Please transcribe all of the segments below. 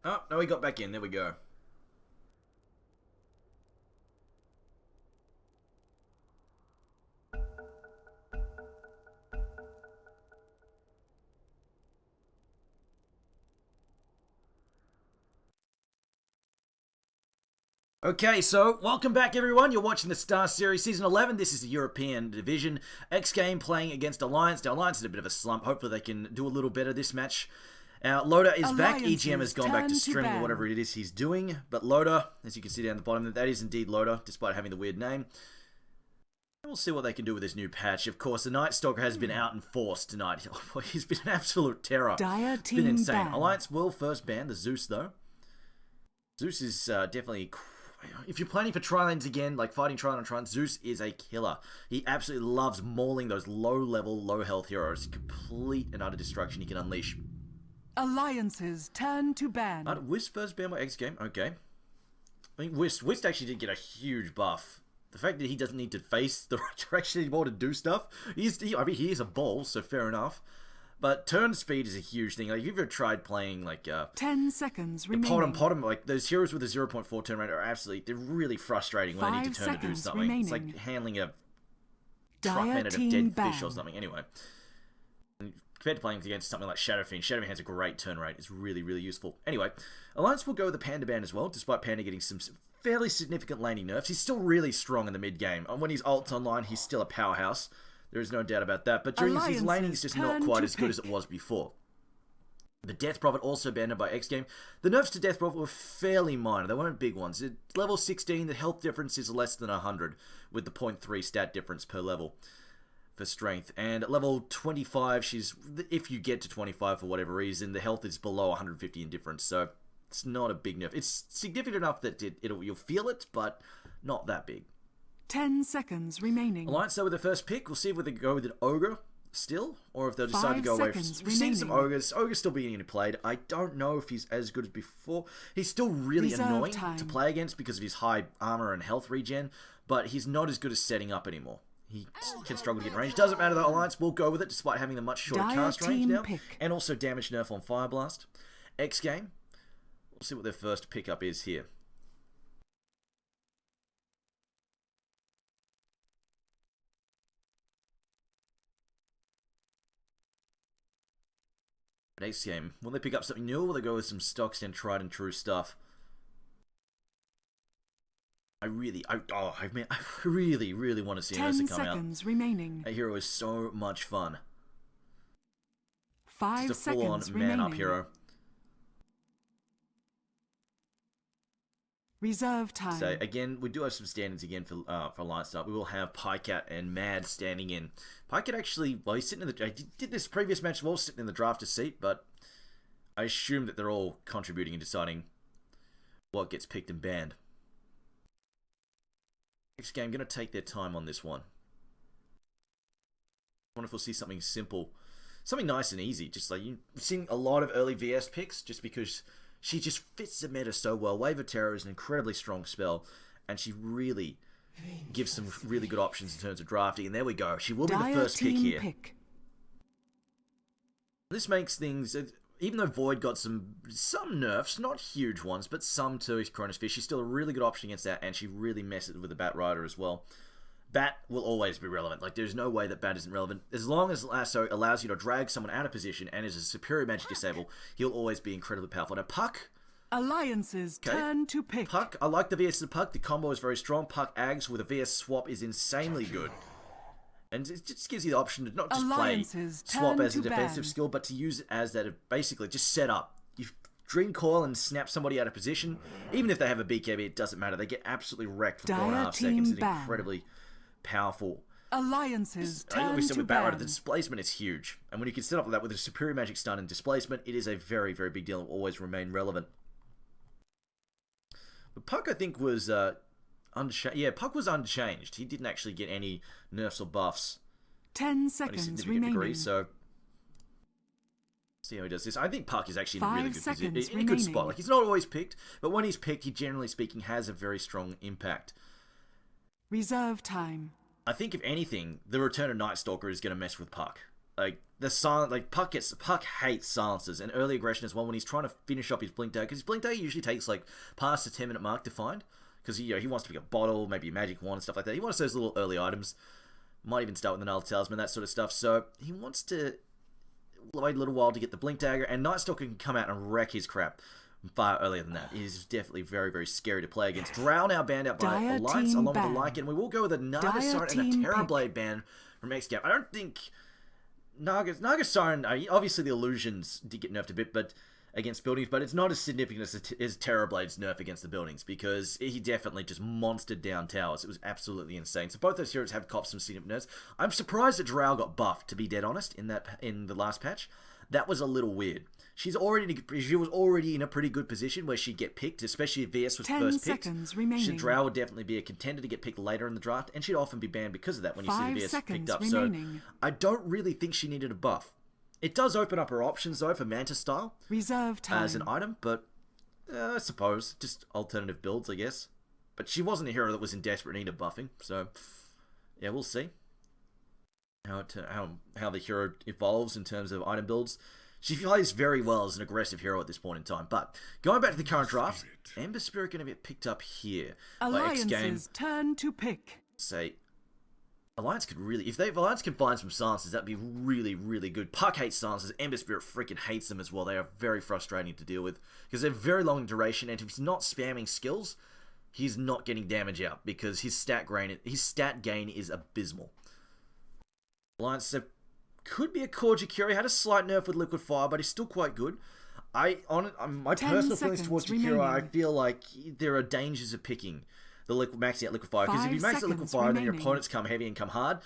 Oh, no, he got back in. There we go. Okay, so welcome back everyone. You're watching the Star Series Season 11. This is the European Division. xGame playing against Alliance. Now, Alliance is in a bit of a slump. Hopefully they can do a little better this match. Loader is back. EGM has gone back to streaming or whatever it is he's doing. But Loader, as you can see down the bottom, that is indeed Loader, despite having the weird name. We'll see what they can do with this new patch. Of course, the Night Stalker has been out in force tonight. He's been an absolute terror. It's been insane. Alliance will first ban the Zeus, though. Zeus is definitely... If you're planning for tri-lanes again, like fighting tri-lane on tri-lane, Zeus is a killer. He absolutely loves mauling those low-level, low-health heroes. Complete and utter destruction he can unleash. Alliances turn to ban. Wisp first ban by xGame. Okay. I mean, Wisp actually did get a huge buff. The fact that he doesn't need to face the right direction anymore to do stuff. He is a ball, so fair enough. But turn speed is a huge thing. Like, if you've ever tried playing, like, 10 seconds remaining. Potom, like, those heroes with a 0.4 turn rate are absolutely, they're really frustrating when they need to turn to do something. Remaining. It's like handling a truckman at a dead fish or something. Anyway. And compared to playing against something like Shadowfiend, Shadowfiend has a great turn rate. It's really, really useful. Anyway, Alliance will go with the Panda ban as well, despite Panda getting some fairly significant laning nerfs. He's still really strong in the mid-game. And when his ult's online, he's still a powerhouse. There is no doubt about that. But during his laning is just not quite as good as it was before. The Death Prophet also banned by xGame. The nerfs to Death Prophet were fairly minor. They weren't big ones. At level 16, the health difference is less than 100, with the 0.3 stat difference per level for strength. And at level 25, if you get to 25 for whatever reason, the health is below 150 in difference. So it's not a big nerf. It's significant enough that you'll feel it, but not that big. 10 seconds remaining. Alliance, so with the first pick, we'll see if they go with an Ogre still, or if they'll decide to go away. We've seen some Ogres. Ogre's still being played. I don't know if he's as good as before. He's still really annoying to play against because of his high armor and health regen, but he's not as good as setting up anymore. He can struggle to get in range. Doesn't matter though, Alliance will go with it despite having a much shorter cast range now, and also damage nerf on Fire Blast. xGame, we'll see what their first pickup is here. Next game, will they pick up something new or will they go with some stocks and tried and true stuff? I really want to see Ursa come out. 10 seconds remaining. That hero is so much fun. 5 Just a seconds full-on man-up hero. Reserve time. So again, we do have some standings again for Alliance Start. We will have Pycat and Mad standing in. Pycat actually, well, he's sitting in the... I did this previous match, all sitting in the drafter seat, but I assume that they're all contributing and deciding what gets picked and banned. Next game, going to take their time on this one. I wonder if we'll see something simple. Something nice and easy. Just like, you've seen a lot of early VS picks, just because... she just fits the meta so well. Wave of Terror is an incredibly strong spell, and she really gives some really good options in terms of drafting. And there we go. She will be the first pick here. This makes things, even though Void got some nerfs, not huge ones, but some to his Chronosphere, she's still a really good option against that, and she really messes with the Bat Rider as well. Bat will always be relevant. Like, there's no way that Bat isn't relevant. As long as Lasso allows you to drag someone out of position and is a superior magic disable, he'll always be incredibly powerful. Now, Puck. Alliances turn to pick. Puck, I like the VS of Puck. The combo is very strong. Puck Ags with a VS swap is insanely good. And it just gives you the option to not just play swap as a defensive skill, but to use it as that, basically just set up. You Dream Coil and snap somebody out of position. Even if they have a BKB, it doesn't matter. They get absolutely wrecked for 4.5 seconds. It's incredibly powerful. Alliances I think we said to with Bat Rider, ban. the displacement is huge. And when you can set up with that with a superior magic stun and displacement, it is a very, very big deal and will always remain relevant. But Puck, I think, was Puck was unchanged. He didn't actually get any nerfs or buffs. 10 seconds remaining. Degree, so see how he does this. I think Puck is actually in a really good position, in a remaining. good spot. Like, he's not always picked, but when he's picked, he generally speaking has a very strong impact. Reserve time. I think if anything, the return of Night Stalker is going to mess with Puck. Like the silent, like Puck hates silences, and early aggression as well when he's trying to finish up his blink dagger, because his blink dagger usually takes like past the 10-minute mark to find, because he wants to pick a bottle, maybe a magic wand and stuff like that. He wants those little early items. Might even start with the Null Talisman, that sort of stuff. So he wants to wait a little while to get the blink dagger, and Night Stalker can come out and wreck his crap far earlier than that. It is definitely very, very scary to play against. Drow now banned out by Alliance along with the Lycan. We will go with a Naga Siren and a Terrorblade ban from xGame. I don't think Naga Siren, obviously the illusions did get nerfed a bit, but against buildings, but it's not as significant as Terrorblade's nerf against the buildings, because he definitely just monstered down towers. It was absolutely insane. So both those heroes have copped some significant nerfs. I'm surprised that Drow got buffed, to be dead honest, in the last patch. That was a little weird. She was already in a pretty good position where she'd get picked, especially if VS was first picked. Drow would definitely be a contender to get picked later in the draft, and she'd often be banned because of that when you see the VS picked up. So I don't really think she needed a buff. It does open up her options, though, for Manta style as an item, but I suppose just alternative builds, I guess. But she wasn't a hero that was in desperate need of buffing, so yeah, we'll see how the hero evolves in terms of item builds. She plays very well as an aggressive hero at this point in time. But going back to the current draft, Ember Spirit going to get picked up here. Alliance's turn to pick. Say, Alliance could really, if Alliance can find some silences, that'd be really, really good. Puck hates silences. Ember Spirit freaking hates them as well. They are very frustrating to deal with because they're very long in duration, and if he's not spamming skills, he's not getting damage out because his stat gain is abysmal. Alliance could be a core Jakiro. Had a slight nerf with Liquid Fire, but he's still quite good. My personal feelings towards Jakiro, I feel like there are dangers of picking the maxing out Liquid Fire, because if you max out Liquid Fire, then your opponents come heavy and come hard,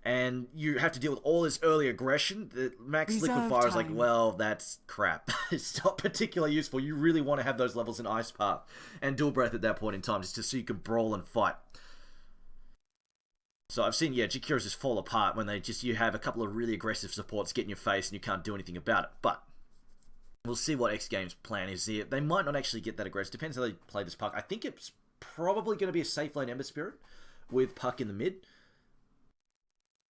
and you have to deal with all this early aggression. The max Liquid Fire is like, well, that's crap. It's not particularly useful. You really want to have those levels in Ice Path and Dual Breath at that point in time, just so you can brawl and fight. So I've seen, Jakiros just fall apart when you have a couple of really aggressive supports get in your face and you can't do anything about it. But we'll see what xGame's plan is here. They might not actually get that aggressive. Depends how they play this Puck. I think it's probably going to be a safe lane Ember Spirit with Puck in the mid.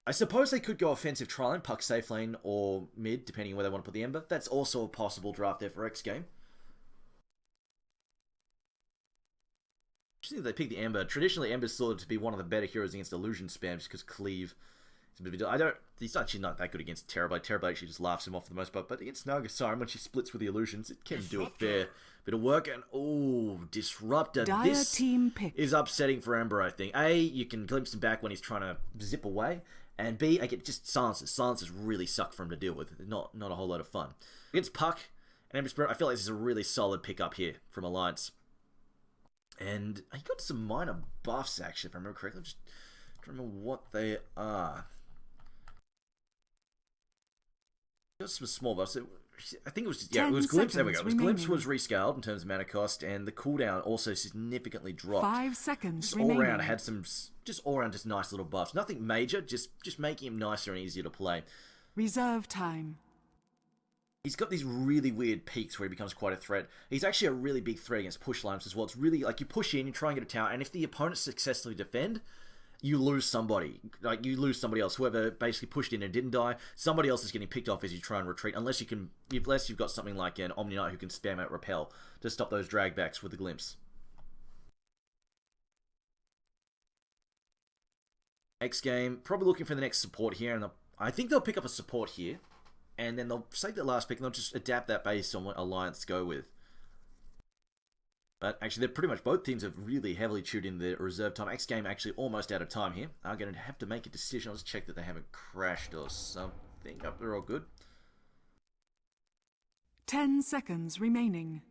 I suppose they could go offensive tri-lane, Puck safe lane or mid, depending on where they want to put the Ember. That's also a possible draft there for xGame. I think they pick the Ember. Traditionally, Ember's thought to be one of the better heroes against illusion spams because Cleave is a bit of a deal. He's actually not that good against Terrorblade. Terrorblade actually just laughs him off for the most part, but against Naga Siren, when she splits with the illusions, it can do a fair bit of work. And Disruptor. This is upsetting for Ember, I think. A, you can glimpse him back when he's trying to zip away, and B, I get just silences. Silences really suck for him to deal with. Not a whole lot of fun. Against Puck and Ember Spirit, I feel like this is a really solid pickup here from Alliance. And he got some minor buffs, actually, if I remember correctly. I'm just trying to remember what they are. He got some small buffs. I think it was just, it was Glimpse. There we go. Glimpse was rescaled in terms of mana cost, and the cooldown also significantly dropped. 5 seconds just all around, had some, just nice little buffs. Nothing major, just making him nicer and easier to play. Reserve time. He's got these really weird peaks where he becomes quite a threat. He's actually a really big threat against push lines as well. It's really like you push in, you try and get a tower, and if the opponents successfully defend, you lose somebody. Like you lose somebody else. Whoever basically pushed in and didn't die, somebody else is getting picked off as you try and retreat. Unless you've got something like an Omni Knight who can spam out repel to stop those dragbacks with the glimpse. xGame probably looking for the next support here, and I think they'll pick up a support here. And then they'll save that last pick and they'll just adapt that based on what Alliance go with. But actually, they're pretty much, both teams have really heavily chewed in the reserve time. xGame actually almost out of time here. I'm going to have to make a decision. I'll just check that they haven't crashed or something. Oh, they're all good. 10 seconds remaining.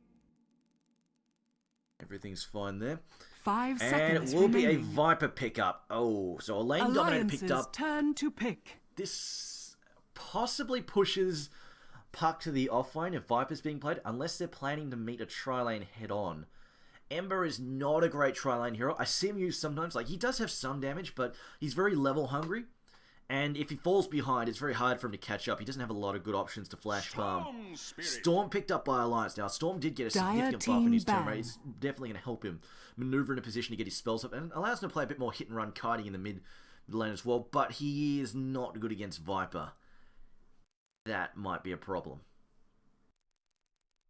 Everything's fine there. 5 seconds remaining. And it will be a Viper pickup. Oh, so a lane dominator picked up. Turn to pick. This possibly pushes Puck to the offlane if Viper's being played, unless they're planning to meet a tri-lane head-on. Ember is not a great tri-lane hero. I see him used sometimes. Like, he does have some damage, but he's very level-hungry. And if he falls behind, it's very hard for him to catch up. He doesn't have a lot of good options to flash farm. Storm picked up by Alliance. Now, Storm did get a significant buff in his turn rate. It's definitely going to help him maneuver in a position to get his spells up, and allows him to play a bit more hit-and-run kiting in the mid lane as well, but he is not good against Viper. that might be a problem.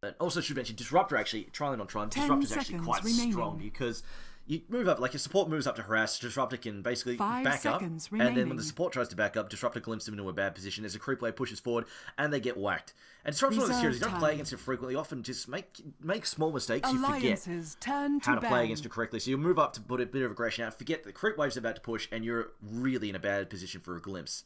But also should mention, Disruptor actually, trialing on Tron, Disruptor is actually quite strong because you move up, like your support moves up to harass, Disruptor can basically back up, and then when the support tries to back up, Disruptor glimpses them into a bad position as a creep wave pushes forward, and they get whacked. And Disruptor's one of the series, you don't play against it frequently, often just make small mistakes, you forget how to play against it correctly. So you'll move up to put a bit of aggression out, forget the creep wave's about to push, and you're really in a bad position for a glimpse.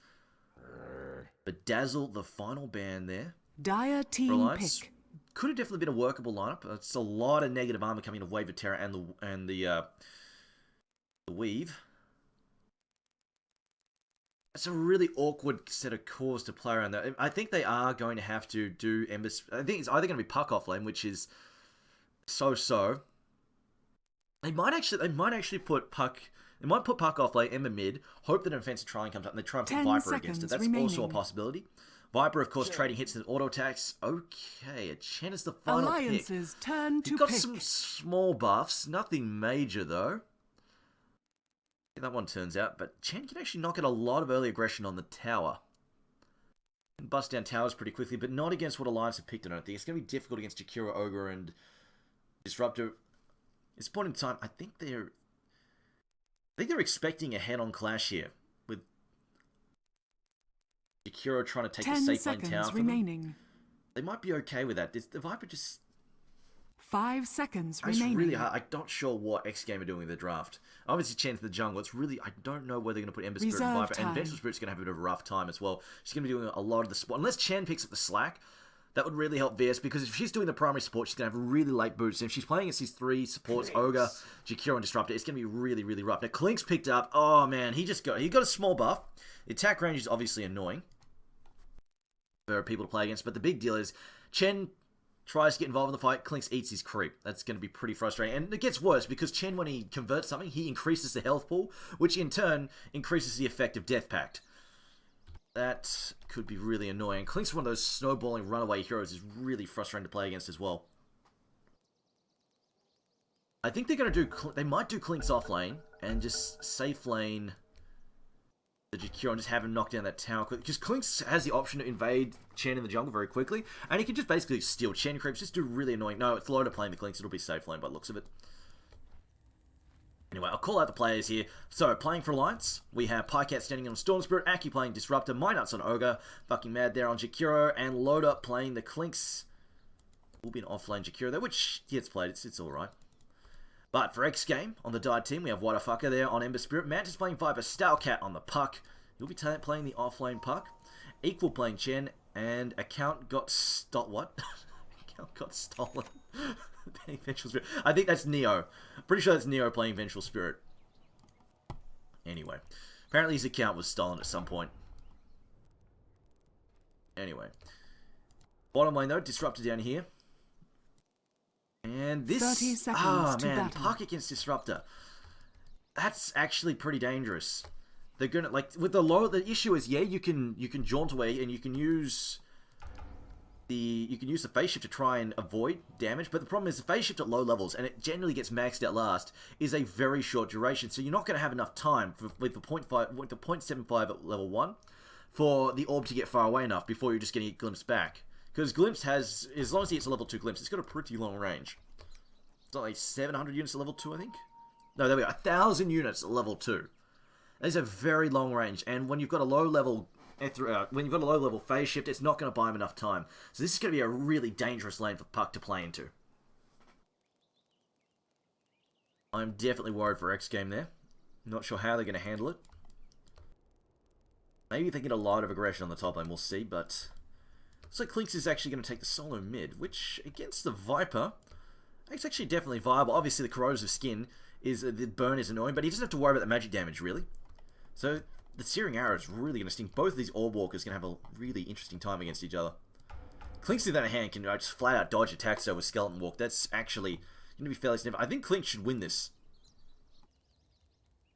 But Dazzle, the final ban there. Dire team pick. Could have definitely been a workable lineup. It's a lot of negative armor coming to Wave of Terror and the Weave. It's a really awkward set of cores to play around there. I think they are going to have to do Ember. I think it's either going to be Puck off lane, which is so. They might actually put Puck. They might put Puck off lane, Ember mid. Hope that an offensive try comes up, and they try and put Viper against it. That's also a possibility. Viper, of course, trading hits and auto attacks. Okay, Chen is the final pick. Turn to You've got some small buffs, nothing major though. Yeah, that one turns out, but Chen can actually knock out a lot of early aggression on the tower. Can bust down towers pretty quickly, but not against what Alliance have picked, I don't think. It's going to be difficult against Jakiro, Ogre, and Disruptor. At this point in time, I think they're expecting a head-on clash here. Jakiro trying to take the safe lane tower from them. They might be okay with that. The Viper just... 5 seconds remaining. It's really hard. I'm not sure what xGame are doing with the draft. Obviously, Chan's the jungle. It's really... I don't know whether they're going to put Ember Spirit and Viper. And Vengeful Spirit's going to have a bit of a rough time as well. She's going to be doing a lot of the support. Unless Chen picks up the slack, that would really help VS. Because if she's doing the primary support, she's going to have really late boots. And if she's playing against these three supports, Ogre, Jakiro, and Disruptor, it's going to be really, really rough. Now, Klink's picked up... Oh, man. He got a small buff. The attack range is obviously annoying for people to play against, but the big deal is Chen tries to get involved in the fight, Klinks eats his creep. That's going to be pretty frustrating, and it gets worse because Chen, when he converts something, he increases the health pool, which in turn increases the effect of Death Pact. That could be really annoying. Klinks, one of those snowballing runaway heroes, is really frustrating to play against as well. I think they're going to do... They might do Klinks off lane and just safe lane the Jakiro and just have him knock down that tower quick. Because Klinks has the option to invade Chen in the jungle very quickly, and he can just basically steal Chen creeps, just do really annoying... No, it's Loda playing the Klinks, it'll be safe lane by the looks of it. Anyway, I'll call out the players here. So, playing for Alliance, we have Pycat standing on Storm Spirit, Aki playing Disruptor, Minuts on Ogre, fucking mad there on Jakiro, and Loda playing the Klinks. Will be an offlane Jakiro there, which he gets played, it's alright. But for xGame, on the Died team, we have Wadafucker there on Ember Spirit. Mantis playing Viper, Stowcat on the Puck. He'll be playing the offlane Puck. Equal playing Chen, and Account got What? Account got stolen. Playing Vengeful Spirit. I think that's Neo. Pretty sure that's Neo playing Vengeful Spirit. Anyway. Apparently his account was stolen at some point. Anyway. Bottom lane though, Disruptor down here. And this... 30 seconds to battle. Puck against Disruptor. That's actually pretty dangerous. They're gonna, like, with the low... The issue is, yeah, you can jaunt away and you can use the phase shift to try and avoid damage, but the problem is the phase shift at low levels, and it generally gets maxed out last, is a very short duration, so you're not going to have enough time with the 0.75 at level 1 for the orb to get far away enough before you're just going to get glimpsed back. Because Glimpse has, as long as he hits a level 2 Glimpse, it's got a pretty long range. It's not like 700 units at level 2, I think? No, there we go, 1,000 units at level 2. That is a very long range, and when you've got a low level phase shift, it's not going to buy him enough time. So this is going to be a really dangerous lane for Puck to play into. I'm definitely worried for xGame there. Not sure how they're going to handle it. Maybe they get a lot of aggression on the top lane, we'll see, but... Looks like Klinks is actually going to take the solo mid, which, against the Viper, it's actually definitely viable. Obviously, the corrosive skin, the burn is annoying, but he doesn't have to worry about the magic damage, really. So, the Searing Arrow is really going to sting. Both of these Orb Walkers are going to have a really interesting time against each other. Klinks, on the other hand, can just flat out dodge attacks though with Skeleton Walk. That's actually going to be fairly significant. I think Klinks should win this.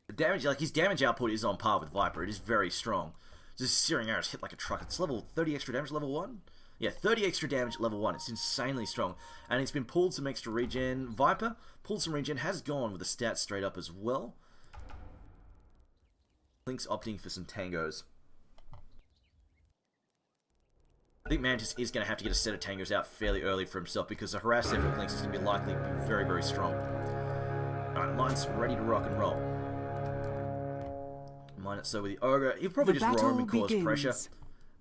The damage, like, his damage output is on par with Viper. It is very strong. This Searing Arrows hit like a truck. It's level 30 extra damage level 1? Yeah, 30 extra damage at level 1. It's insanely strong. And it's been pulled some extra regen. Viper pulled some regen, has gone with the stats straight up as well. Klinks opting for some tangos. I think Mantis is going to have to get a set of tangos out fairly early for himself because the harass effort links is going to be likely to be very, very strong. Alright, Line's ready to rock and roll. Mine it so with the Ogre. He'll probably just roam and cause pressure.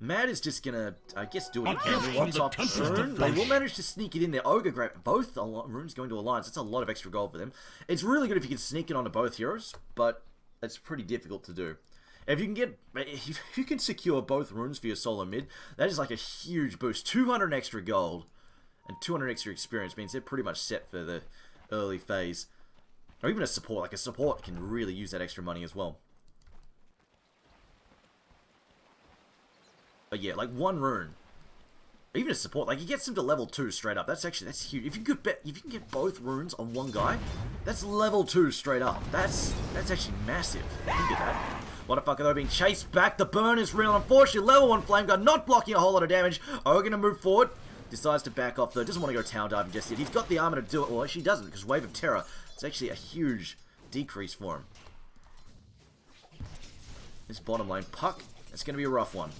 Mad is just gonna, I guess, do what he can. One top rune. They will manage to sneak it in there. Ogre grab both runes going to Alliance. That's a lot of extra gold for them. It's really good if you can sneak it onto both heroes, but it's pretty difficult to do. If you can secure both runes for your solo mid, that is like a huge boost. 200 extra gold and 200 extra experience means they're pretty much set for the early phase. Or even a support. Like a support can really use that extra money as well. But yeah, like one rune, even a support, like he gets them to level 2 straight up. That's huge. If you can get both runes on one guy, that's level 2 straight up. That's actually massive. Look at that. What a fucker though, being chased back. The burn is real. Unfortunately, level 1 flame gun not blocking a whole lot of damage. Oh, gonna move forward. Decides to back off though. Doesn't want to go tower diving just yet. He's got the armor to do it. Well, actually doesn't because Wave of Terror. It's actually a huge decrease for him. This bottom lane, Puck. It's gonna be a rough one.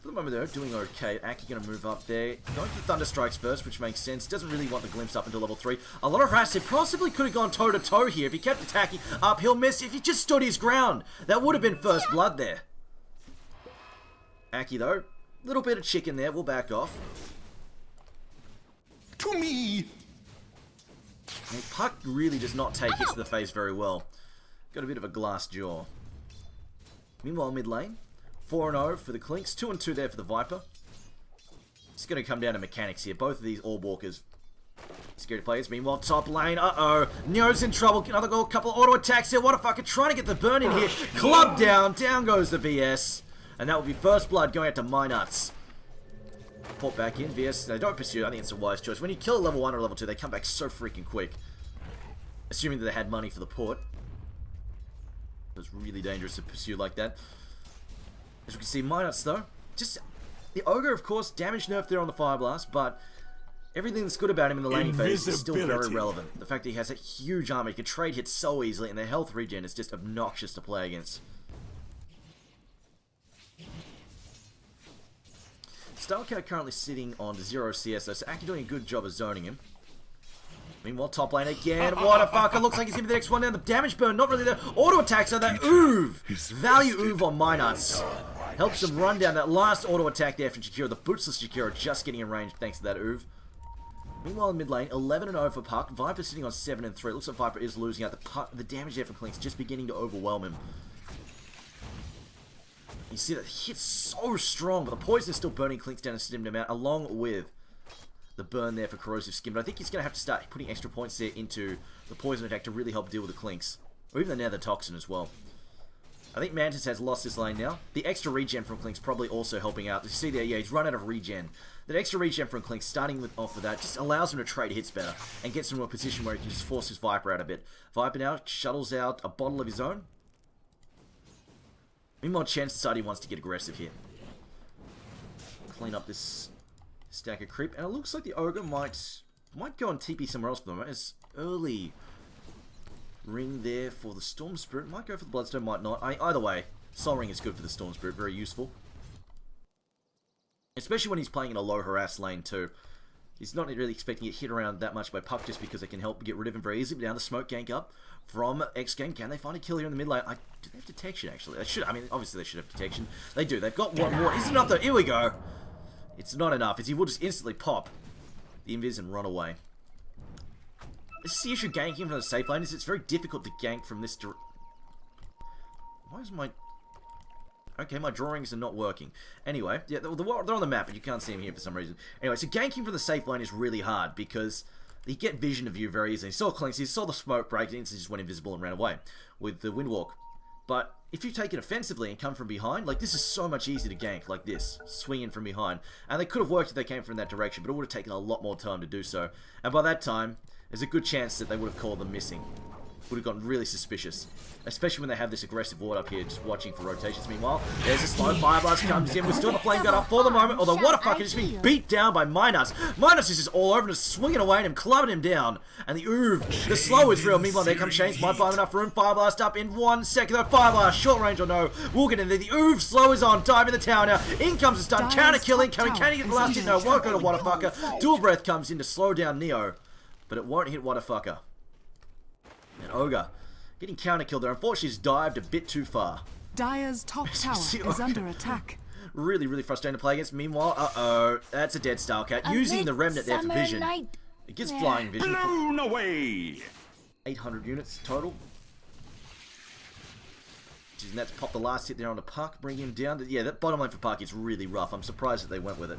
For the moment, though, doing okay. Aki going to move up there. Going for Thunder Strikes first, which makes sense. Doesn't really want the glimpse up until level 3. A lot of harass. He possibly could have gone toe-to-toe here. If he kept attacking up, he'll miss. If he just stood his ground, that would have been first blood there. Aki, though, little bit of chicken there. We'll back off. To me! And Puck really does not take hits to the face very well. Got a bit of a glass jaw. Meanwhile, mid lane. 4-0 for the Clinks, 2-2 there for the Viper. It's going to come down to mechanics here. Both of these Orb Walkers, scary players. Meanwhile, top lane, Neo's in trouble. Another couple of auto attacks here. What a fucker, trying to get the burn in here. Club down, down goes the VS. And that will be first blood going out to Minuts. Port back in, VS, they don't pursue. I think it's a wise choice. When you kill a level 1 or level 2, they come back so freaking quick. Assuming that they had money for the port. It was really dangerous to pursue like that. As we can see, Minuts though, just the Ogre, of course, damage nerf there on the Fire Blast, but everything that's good about him in the laning phase is still very relevant. The fact that he has a huge armor, he can trade hits so easily, and their health regen is just obnoxious to play against. Starladder currently sitting on 0 CS, so Aki doing a good job of zoning him. Meanwhile, top lane again. What a fucker. Looks like he's going to be the next one down. The damage burn, not really there. Auto attack, so that Oov. Value Oov on Minuts. Helps him run down that last auto attack there from Shakira. The bootsless Shakira just getting in range thanks to that Oov. Meanwhile, in mid lane, 11-0 for Puck. Viper sitting on 7-3. Looks like Viper is losing out. The damage there from Clinks just beginning to overwhelm him. You see that hit's so strong, but the poison is still burning Clinks down and stimmed him out, along with the burn there for Corrosive Skin. But I think he's going to have to start putting extra points there into the poison attack to really help deal with the Clinks. Or even the Nether Toxin as well. I think Mantis has lost this lane now. The extra regen from Clinks probably also helping out. You see there, yeah, he's run out of regen. That extra regen from Clinks, starting off with that, just allows him to trade hits better and gets him to a position where he can just force his Viper out a bit. Viper now shuttles out a bottle of his own. Meanwhile, Chance decided he wants to get aggressive here. Clean up this stack of creep, and it looks like the Ogre might go and TP somewhere else for them. It's early ring there for the Storm Spirit. Might go for the Bloodstone, might not. Either way, Soul Ring is good for the Storm Spirit, very useful. Especially when he's playing in a low harass lane too. He's not really expecting to get hit around that much by Puck just because they can help get rid of him very easily. But now the smoke gank up from xGame. Can they find a kill here in the mid lane? Do they have detection actually? They should. I mean, obviously they should have detection. They do. They've got one more. Isn't enough though. Here we go. It's not enough, as he will just instantly pop the invis and run away. This is the issue ganking from the safe lane, is it's very difficult to gank from this Why is my... Okay, my drawings are not working. Anyway, yeah, they're on the map, but you can't see them here for some reason. Anyway, so ganking from the safe lane is really hard, because you get vision of you very easily. He saw Clinks, he saw the smoke break, and he just went invisible and ran away with the Windwalk. But if you take it offensively and come from behind, like, this is so much easier to gank, like this, swinging from behind. And they could have worked if they came from that direction, but it would have taken a lot more time to do so. And by that time, there's a good chance that they would have called them missing. would have gotten really suspicious. Especially when they have this aggressive ward up here, just watching for rotations. Meanwhile, there's a slow Fire Blast comes in. We're still the Flame Gun up for the moment. Although, what a fuck, he's being beat down by Minus. Minus is just all over and just swinging away at him, clubbing him down. And the the slow is real. Meanwhile, there comes Shane's. Might buy him enough room. Fire Blast up in 1 second. Though, Fire Blast, short range or no. We'll get in there. The slow is on. Dive in the tower now. In comes the stun. Counter killing. Can he get the last hit? No, won't go to What a Fucker. Dual Breath comes in to slow down Neo. But it won't hit What a Fucker. And Ogre getting counter killed there. Unfortunately, he's dived a bit too far. Dire's top tower is under attack. Really, really frustrating to play against. Meanwhile, that's a dead Starcat. Using the Remnant there for vision. It gives flying vision. Blown away. 800 units total. Using that to pop the last hit there on the Puck, bring him down. Yeah, that bottom lane for Puck is really rough. I'm surprised that they went with it.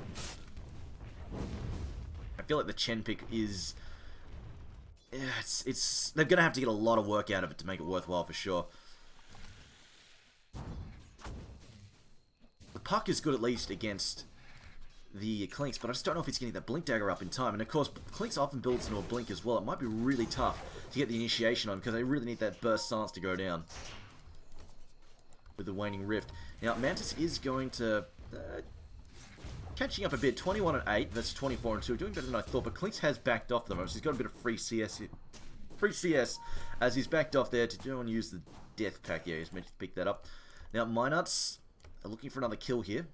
I feel like the Chen pick is... they're going to have to get a lot of work out of it to make it worthwhile for sure. The Puck is good at least against the Clinks, but I just don't know if it's getting that Blink Dagger up in time. And of course, Clinks often builds into a Blink as well. It might be really tough to get the initiation on because they really need that Burst Silence to go down with the Waning Rift. Now, Mantis is going to... catching up a bit, 21 and 8 versus 24 and 2, doing better than I thought, but Clinks has backed off them. So he's got a bit of free CS here. Free CS as he's backed off there to go and use the Death Pack. Yeah, he's meant to pick that up. Now, Minuts are looking for another kill here.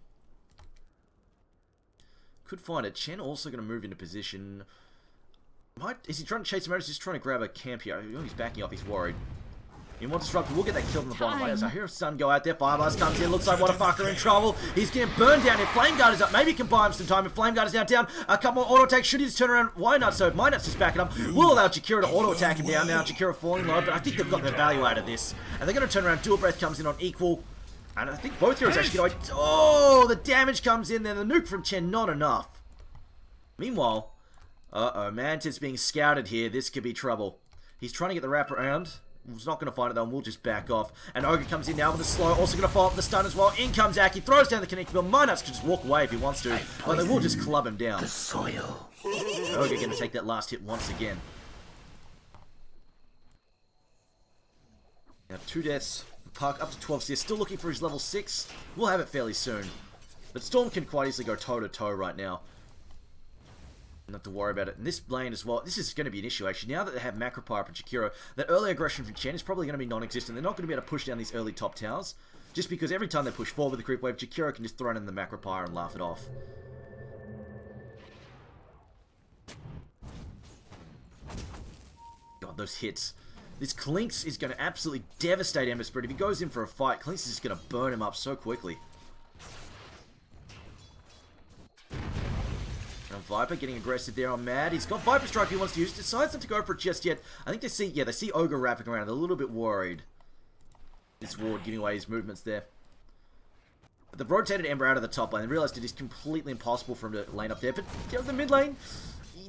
Could find it. Chen also going to move into position. Is he trying to chase him out? Is he just trying to grab a camp here? Oh, he's backing off. He's worried. He wants Disruptor. We'll get that kill in the bottom lane. So I hear a Sun go out there. Fire Blast comes in. Looks like What a Fucker in trouble. He's getting burned down. If Flame Guard is up, maybe he can buy him some time. If Flame Guard is now down, a couple more auto attacks. Should he just turn around? Why not? So Minus just backing up. Will allow Jakira to auto attack him down. Now Jakira falling low, but I think they've got their value out of this. And they're going to turn around. Dual Breath comes in on equal. And I think both heroes actually go. Oh, the damage comes in there. The nuke from Chen, not enough. Meanwhile, Mantis being scouted here. This could be trouble. He's trying to get the wrap around. He's not going to find it though, and we'll just back off. And Ogre comes in now with a slow, also going to follow up the stun as well. In comes Aki, throws down the connector bill. Minuts can just walk away if he wants to, but they will just club him down. The soil. Ogre going to take that last hit once again. Now 2 deaths. Puck up to 12 CS, still looking for his level 6. We'll have it fairly soon. But Storm can quite easily go toe-to-toe right now. Not to worry about it. And this lane as well, this is going to be an issue actually. Now that they have Macropyre and Jakiro, that early aggression from Chen is probably going to be non-existent. They're not going to be able to push down these early top towers. Just because every time they push forward with the creep wave, Jakiro can just throw in the Macropyre and laugh it off. God, those hits. This Clinks is going to absolutely devastate Ember Spirit. If he goes in for a fight, Clinks is just going to burn him up so quickly. Now Viper getting aggressive there on Mad. He's got Viper Strike he wants to use. Decides not to go for it just yet. I think they see Ogre wrapping around. They're a little bit worried. This ward giving away his movements there. But they've rotated Ember out of the top lane. They realized it is completely impossible for him to lane up there. But the mid lane...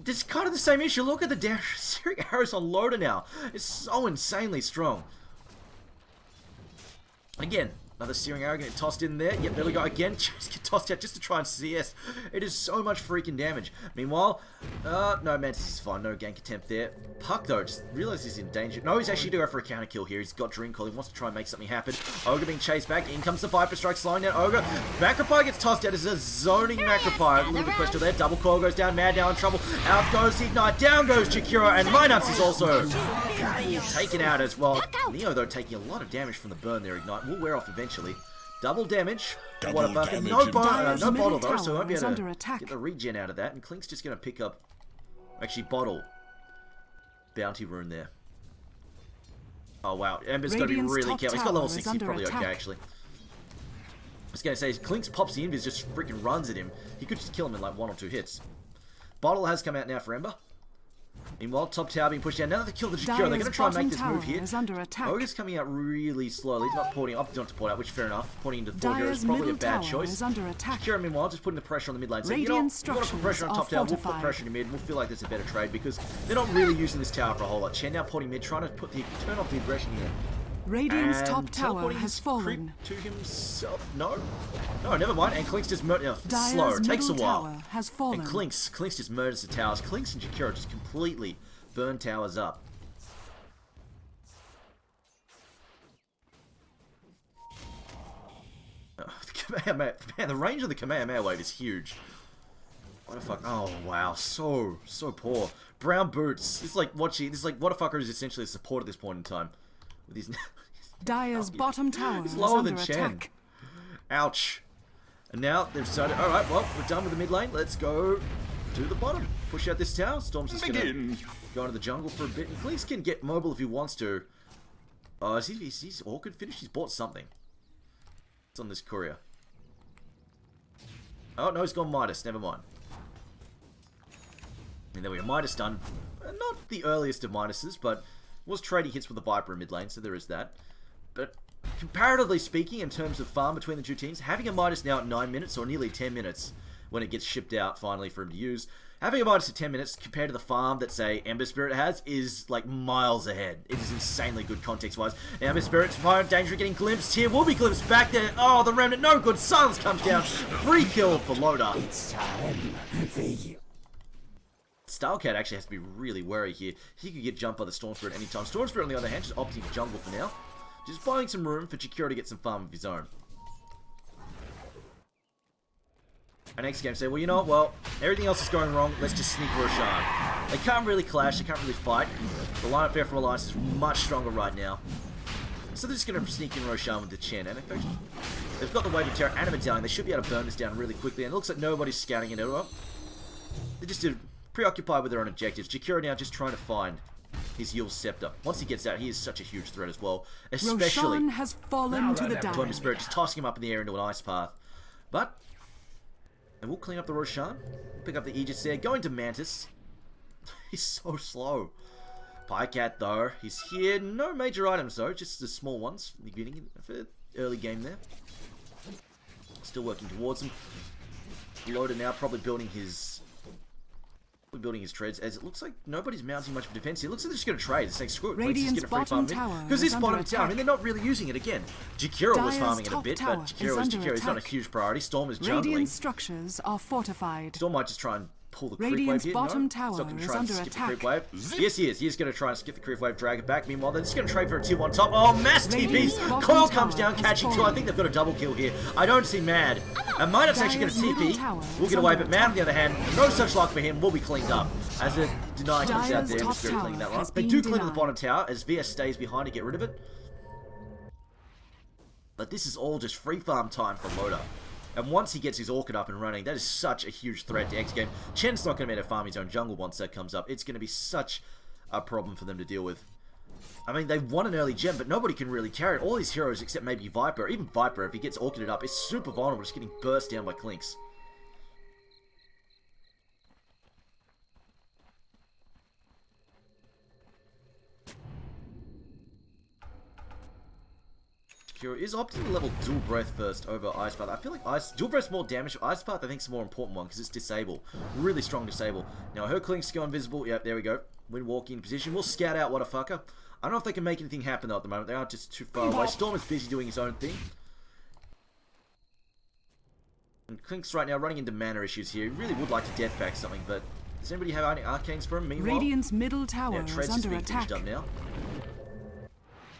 It's kind of the same issue. Look at the searing arrows on Loader now. It's so insanely strong. Again, another searing arrow getting tossed in there. Yep, there we go again. Just get tossed out just to try and CS. It is so much freaking damage. Meanwhile, no, Mantis is fine. No gank attempt there. Puck, though, just realized he's in danger. No, he's actually going to go for a counter kill here. He's got Dream Call. He wants to try and make something happen. Ogre being chased back. In comes the Viper Strike, slowing down Ogre. Macropyre gets tossed out. It's a zoning Macropyre. A little bit question there. Double Coil goes down. Mad now in trouble. Out goes the Ignite. Down goes Jakiro. And Minuts is also taken out as well. Neo, though, taking a lot of damage from the burn there. Ignite will wear off eventually. Double damage. What a fucking no bottle though, so we won't be able to get the regen out of that. And Klink's just going to pick up, actually bottle, bounty rune there. Oh wow, Ember's got to be really careful. He's got level 6, he's probably okay actually. I was going to say, Klink's pops the invis, just freaking runs at him. He could just kill him in like 1 or 2 hits. Bottle has come out now for Ember. Meanwhile, top tower being pushed down. Now that they kill the Jakiro, they're going to try and make this move here. Ogre's coming out really slowly. He's not porting up, not to port out, which fair enough. Porting into the 4 here is probably a bad choice. Jakiro, meanwhile, just putting the pressure on the mid lane. So, you know, you want to put pressure on top tower, we'll put pressure in mid. We'll feel like there's a better trade because they're not really using this tower for a whole lot. Chen now porting mid, trying to turn off the aggression here. Radiant's top tower has fallen. To himself? No, never mind. And Klink's just slow. It takes a while. And Klink's just murders the towers. Klink's and Jakiro just completely burn towers up. Oh, the Kamehameha, man, the range of the Kamehameha wave is huge. What the fuck? Oh wow, so poor. Brown boots. It's like watching. This is like Whatafucker is essentially a support at this point in time. With his Dire's bottom tower is lower under than Chen. attack. Ouch. And now they've decided. All right, well, we're done with the mid lane. Let's go to the bottom. Push out this tower. Storm's just gonna go into the jungle for a bit. And Cleese can get mobile if he wants to. Oh, is he's Orchid finished? He's bought something. It's on this courier. Oh no, he's gone Midas. Never mind. And there we go. Midas done. Not the earliest of Midases, but was trading hits with the Viper in mid lane, so there is that. But comparatively speaking, in terms of farm between the two teams, having a Midas now at 9 minutes, or nearly 10 minutes, when it gets shipped out finally for him to use, having a Midas at 10 minutes compared to the farm that, say, Ember Spirit has, is like miles ahead. It is insanely good context-wise. Ember Spirit's in danger of getting glimpsed here. Will be glimpsed back there. Oh, the Remnant, no good. Silence comes down. Free kill for Loda. It's time for you. Starcat actually has to be really wary here. He could get jumped by the Storm Spirit anytime. Storm Spirit, on the other hand, just opting for jungle for now. Just buying some room for Jakiro to get some farm of his own. And xGame say, well, you know what? Well, everything else is going wrong. Let's just sneak Roshan. They can't really clash. They can't really fight. The lineup there from Alliance is much stronger right now. So they're just going to sneak in Roshan with the Chen. And they've got the Wave of Terror and a Medallion. They should be able to burn this down really quickly. And it looks like nobody's scouting it at all. They're just preoccupied with their own objectives. Jakiro now just trying to find his Yule's Scepter. Once he gets out, he is such a huge threat as well. Especially Roshan has fallen to the Torment Spirit, just tossing him up in the air into an ice path. But, and we'll clean up the Roshan. Pick up the Aegis there. Going to Mantis. He's so slow. Pycat though, he's here. No major items though, just the small ones from the beginning of the early game there. Still working towards him. Loader now probably building his treads, as it looks like nobody's mounting much of a defense here. It looks like they're just going to trade. They're saying, screw it, let's just get a free farm in. Because this bottom tower, I mean, they're not really using it again. Jakiro was farming it a bit, but Jakiro is not a huge priority. Storm is jungling. Radiant structures are fortified. Storm might just try and pull the creep wave here. Bottom No, he's not going to try and skip attack. the creep wave. Yes, he is. He is going to try and skip the creep wave, drag it back. Meanwhile, they're just going to trade for a tier 1 top. Oh, mass TPs! Coil comes down, catching two. I think they've got a double kill here. I don't see Mad. And Midas actually going to TP. We'll get away, but Mad on the other hand, no such luck for him. Will be cleaned up. As a deny comes out there, Spirit cleaning that one. They do clean the bottom tower as VS stays behind to get rid of it. But this is all just free farm time for Loda. And once he gets his Orchid up and running, that is such a huge threat to xGame. Chen's not going to be able to farm his own jungle once that comes up. It's going to be such a problem for them to deal with. I mean, they won an early gem, but nobody can really carry it. All these heroes, except maybe Viper. Even Viper, if he gets Orchided up, is super vulnerable, just getting burst down by Clinks. Is opting to level Dual Breath first over Ice Path. I feel like Dual Breath's more damage. Ice Path I think is a more important one because it's disable. Really strong disable. Now her Clinks go invisible. Yep, there we go. When walking in position, we'll scout out Whatafucker. I don't know if they can make anything happen though at the moment. They are just too far away. Storm is busy doing his own thing. And Clinks right now running into mana issues here. He really would like to death pack something, but does anybody have any arcanes for him? Meanwhile, Radiant's middle tower is under attack. Up now.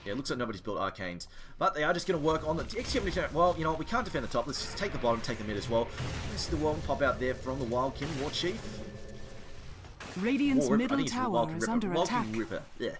Yeah, it looks like nobody's built arcanes. But they are just going to work on the xGame. Well, you know what? We can't defend the top. Let's just take the bottom, take the mid as well. This is the one pop out there from the Wild King, War Chief. Radiant's middle tower is under attack. Ripper. Yeah.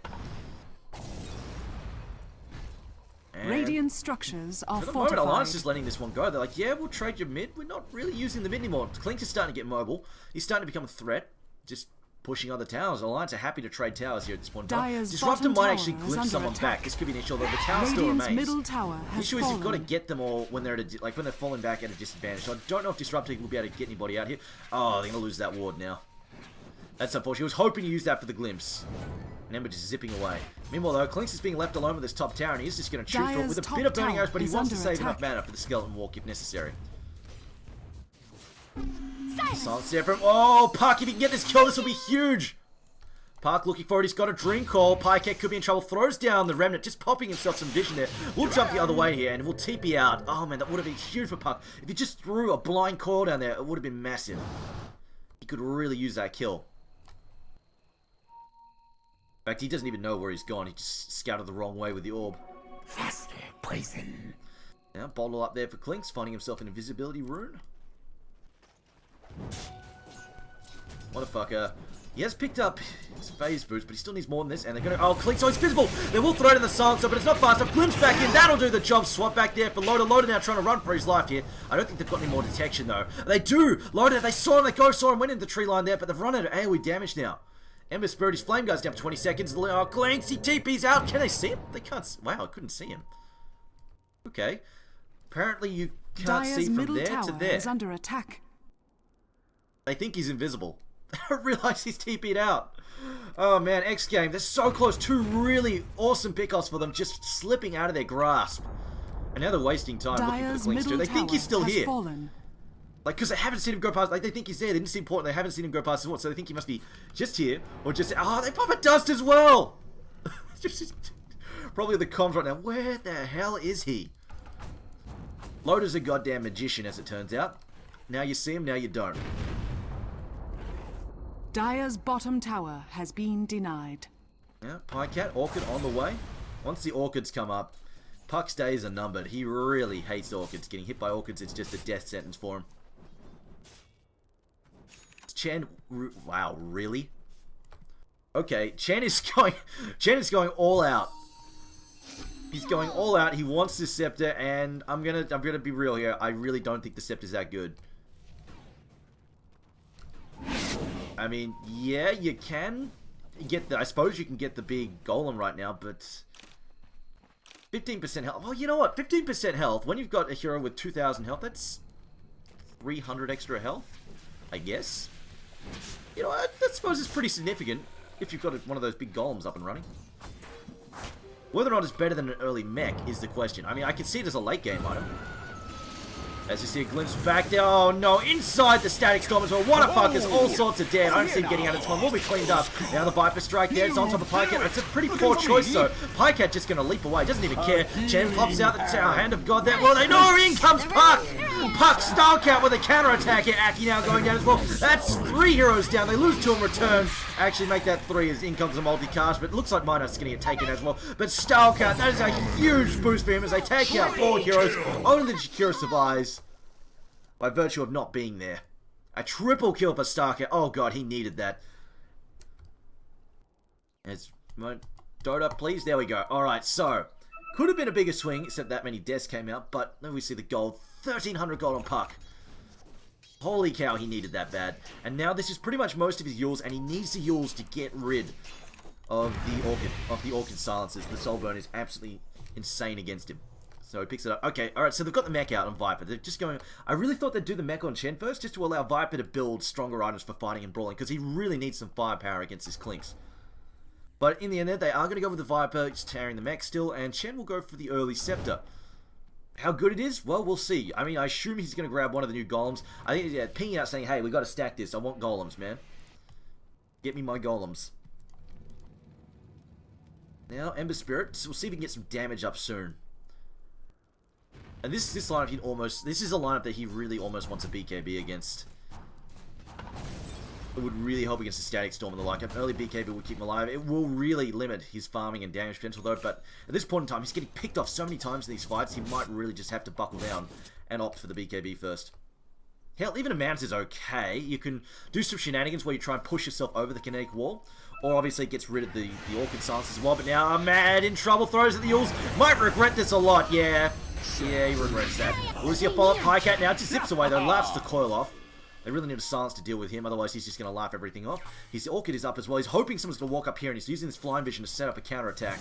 And Radiant structures are for the fortified. moment, Alliance is letting this one go. They're like, yeah, we'll trade your mid. We're not really using the mid anymore. Clink is starting to get mobile. He's starting to become a threat. Just pushing other towers. Alliance are happy to trade towers here at this point in time. Disruptor might actually glimpse someone back. This could be an issue, although the tower still remains. Middle tower has the issue is you've got to get them all when they're at a, when they're falling back at a disadvantage. So I don't know if Disruptor will be able to get anybody out here. Oh, they're going to lose that ward now. That's unfortunate. He was hoping to use that for the glimpse. And Ember just zipping away. Meanwhile, though, Clinks is being left alone with this top tower, and he's just going to shoot for it with a bit of burning arrows, but he wants to save enough mana for the skeleton walk if necessary. Silence there from... Oh, Park, if he can get this kill, this will be huge! Park looking for it, he's got a Dream Call. Pycat could be in trouble, throws down the Remnant, just popping himself some vision there. We'll jump the other way here, and we'll TP out. Oh man, that would have been huge for Park. If he just threw a blind call down there, it would have been massive. He could really use that kill. In fact, he doesn't even know where he's gone. He just scouted the wrong way with the orb. Faster poison. Now, bottle up there for Clinks, finding himself an invisibility rune. What a fucker. He has picked up his phase boost, but he still needs more than this. And they're going to... Oh, Clinks, oh, he's visible. They will throw it in the silencer, but it's not fast enough. Glimpse back in. That'll do the job. Swap back there for Loader. Loader now trying to run for his life here. I don't think they've got any more detection, though. They do. Loader, they saw him. They saw him, went into the tree line there, but they've run out of AoE damage now. Ember Spirit, his flame goes down for 20 seconds. Oh, Clinks, he TP's out. Can they see him? They can't. Wow, I couldn't see him. Okay. Apparently you can't see from there to there. Is under attack. They think he's invisible. They don't realize he's TP'd out. Oh man, xGame, they're so close. Two really awesome pickoffs for them, just slipping out of their grasp. And now they're wasting time looking for the Clinks too. They think he's still here. Fallen. Like, because they haven't seen him go past, like, they think he's there. They didn't see important. They haven't seen him go past his wall, so they think he must be just here, or just, oh, they pop a dust as well! Probably the comms right now. Where the hell is he? Loader's a goddamn magician, as it turns out. Now you see him, now you don't. Dire's bottom tower has been denied. Yeah, Pycat, Orchid on the way. Once the Orchids come up, Puck's days are numbered. He really hates Orchids. Getting hit by Orchids, it's just a death sentence for him. Chen, wow, really? Okay, Chen is going all out. He's going all out. He wants this scepter, and I'm gonna be real here. I really don't think the scepter's that good. I mean, yeah, you can get the. I suppose you can get the big golem right now, but 15% health. Well, you know what? 15% health. When you've got a hero with 2,000 health, that's 300 extra health, I guess. You know, I suppose it's pretty significant if you've got one of those big golems up and running. Whether or not it's better than an early mech is the question. I mean, I can see it as a late game item. As you see a glimpse back there. Oh no, inside the static storm as well. What a fuck, there's all sorts of dead. I don't see him getting out of this one. Will be cleaned up. Now the Viper strike there. It's on top of Pycat. It's a pretty poor choice though. Pycat just going to leap away. Doesn't even care. Chen pops out the hand of God there. Well, they know in comes Puck. Puck Starcat with a counterattack here. Aki now going down as well. That's 3 heroes down. They lose 2 in return. Actually make that 3 as in comes a multicast, but it looks like Minos is going to get taken as well. But Starcat, that is a huge boost for him as they take out 4 heroes. Only the Shakira survives by virtue of not being there. A triple kill for Starcat. Oh god, he needed that. As Dota, please. There we go. Alright, so could have been a bigger swing, except that many deaths came out, but then we see the gold. 1,300 gold on Puck. Holy cow, he needed that bad. And now this is pretty much most of his Yules, and he needs the Yules to get rid of the Orchid silencers. The Soul Burn is absolutely insane against him. So he picks it up. Okay, alright, so they've got the mech out on Viper. They're just going... I really thought they'd do the mech on Chen first, just to allow Viper to build stronger items for fighting and brawling, because he really needs some firepower against his Clinks. But in the end, they are going to go with the Viper, just tearing the mech still, and Chen will go for the early Scepter. How good it is? Well, we'll see. I mean, I assume he's going to grab one of the new golems. I think he's pinging out saying, hey, we got to stack this. I want golems, man. Get me my golems. Now, Ember Spirit. So we'll see if we can get some damage up soon. And this lineup, this is a lineup that he really almost wants a BKB against. It would really help against the Static Storm and the like. An early BKB will keep him alive. It will really limit his farming and damage potential though, but at this point in time, he's getting picked off so many times in these fights, he might really just have to buckle down and opt for the BKB first. Hell, even a Mount is okay. You can do some shenanigans where you try and push yourself over the kinetic wall, or obviously it gets rid of the Orchid Silence as well, but now I'm mad in trouble, throws at the Yules. Might regret this a lot, yeah. Yeah, he regrets that. We'll see a follow-up Pycat now, just zips away though, laughs the coil off. They really need a silence to deal with him, otherwise he's just going to laugh everything off. His Orchid is up as well. He's hoping someone's going to walk up here, and he's using his flying vision to set up a counterattack.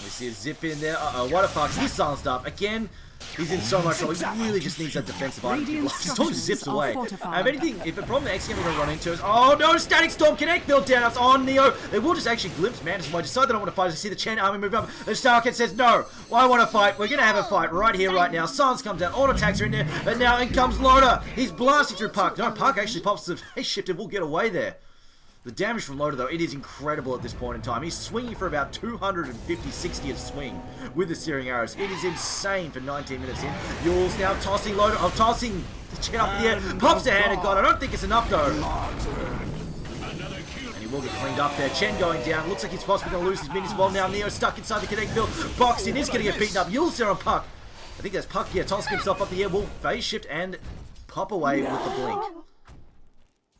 We see a zip in there. Uh-oh, what a fuck. He's silenced up. Again, he's in so much trouble. He really just needs that defensive item. He just zips away. If a problem that xGame are going to run into is... Oh no, Static Storm Connect built down. It's on Neo. They will just actually glimpse Mantis. So I decide they don't want to fight. I see the Chen army move up. The Starcat says, no, I want to fight. We're going to have a fight right here, right now. Silence comes out. Auto attacks are in there. But now in comes Loader. He's blasting through Puck. No, Puck actually pops the face shift and will get away there. The damage from Loader, though, it is incredible at this point in time. He's swinging for about 250-60 a swing with the searing arrows. It is insane for 19 minutes in. Yule's now tossing Loader, tossing the Chen up in the air. Pops the hand and God. I don't think it's enough, though. And he will get cleaned up there. Chen going down. Looks like he's possibly going to lose his minis. Well, now Neo stuck inside the connect field. Boxed in, is going to get beaten up. Yule's there on Puck. I think that's Puck, yeah, tossing himself up the air. Will phase shift and pop away with the blink.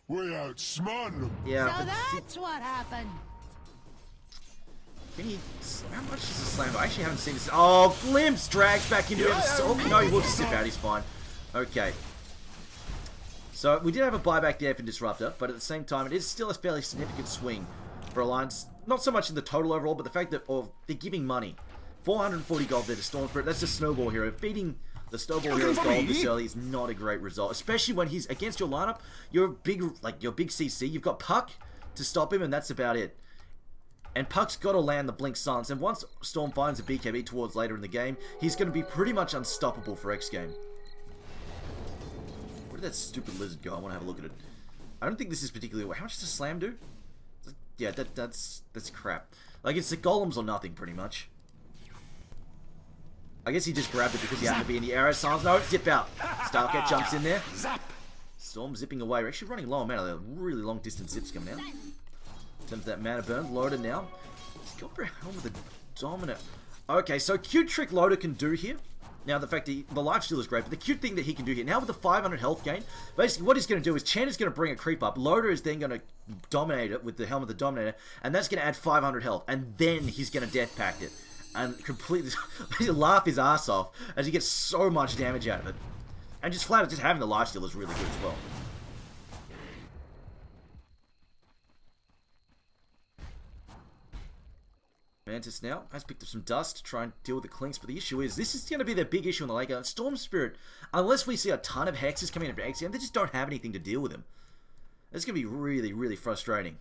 We outsmart. Yeah. So that's what happened. Can he... How much is the slam? I actually haven't seen this. Oh, Glimpse drags back into him. Oh, no, he will just zip out. He's fine. Okay. So, we did have a buyback there for Disruptor, but at the same time, it is still a fairly significant swing for Alliance. Not so much in the total overall, but the fact that they're giving money. 440 gold there to Storm Spirit. That's a snowball hero. Beating the snowball hero's gold this early is not a great result, especially when he's against your lineup. You're a big, your big CC. You've got Puck to stop him, and that's about it. And Puck's got to land the Blink Silence, and once Storm finds a BKB towards later in the game, he's going to be pretty much unstoppable for xGame. Where did that stupid lizard go? I want to have a look at it. I don't think this is particularly... How much does Slam do? Yeah, that's crap. Like, it's the golems or nothing, pretty much. I guess he just grabbed it because he happened to be in the arrow silence. No, zip out. Starcat jumps in there. Storm zipping away. We're actually running low on mana. They're really long distance zips coming out. In terms of that mana burn, Loader now. He's got for a helm with a dominant. Okay, so cute trick Loader can do here. Now the fact that the lifesteal is great, but the cute thing that he can do here, now with the 500 health gain, basically what he's going to do is Chen is going to bring a creep up. Loader is then going to dominate it with the helm of the Dominator, and that's going to add 500 health, and then he's going to death pact it. And completely laugh his ass off as he gets so much damage out of it. And just flat out, just having the lifesteal is really good as well. Mantis now has picked up some dust to try and deal with the Clinks, but the issue is, this is going to be their big issue in the late game. Storm Spirit, unless we see a ton of hexes coming in for xGame, they just don't have anything to deal with him. It's going to be really, really frustrating.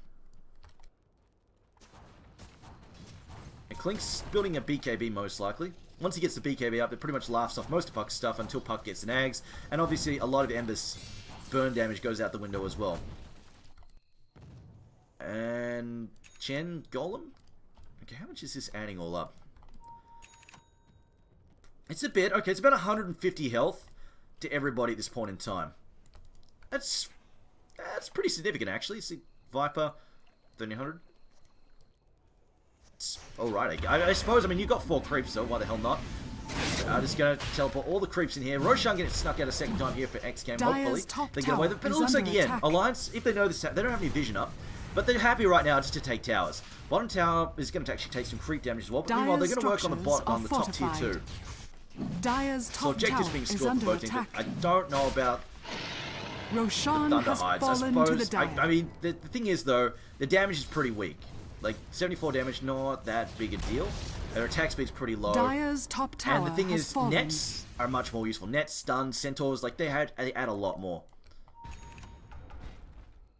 And Clink's building a BKB most likely. Once he gets the BKB up, it pretty much laughs off most of Puck's stuff until Puck gets an Ags. And obviously, a lot of Ember's burn damage goes out the window as well. And Chen Golem? Okay, how much is this adding all up? It's a bit. Okay, it's about 150 health to everybody at this point in time. That's pretty significant, actually. See, Viper, 1300. Alright, I suppose, I mean, you've got 4 creeps, so why the hell not? Just going to teleport all the creeps in here. Roshan getting snuck out a second time here for xGame, hopefully. They get away with it. But it looks like, again, Alliance, if they know this, they don't have any vision up. But they're happy right now just to take towers. Bottom tower is going to actually take some creep damage as well. But meanwhile, they're going to work on the bottom, on the top tier 2. So objectives being scored for both teams. I don't know about Roshan the Thunder has Hides. I fallen to the suppose, dire. I mean, the thing is, though, the damage is pretty weak. Like, 74 damage, not that big a deal. Their attack speed's pretty low. Dire's top tower and the thing has is, fallen. nets are much more useful. Nets, stuns, centaurs, like, they add a lot more.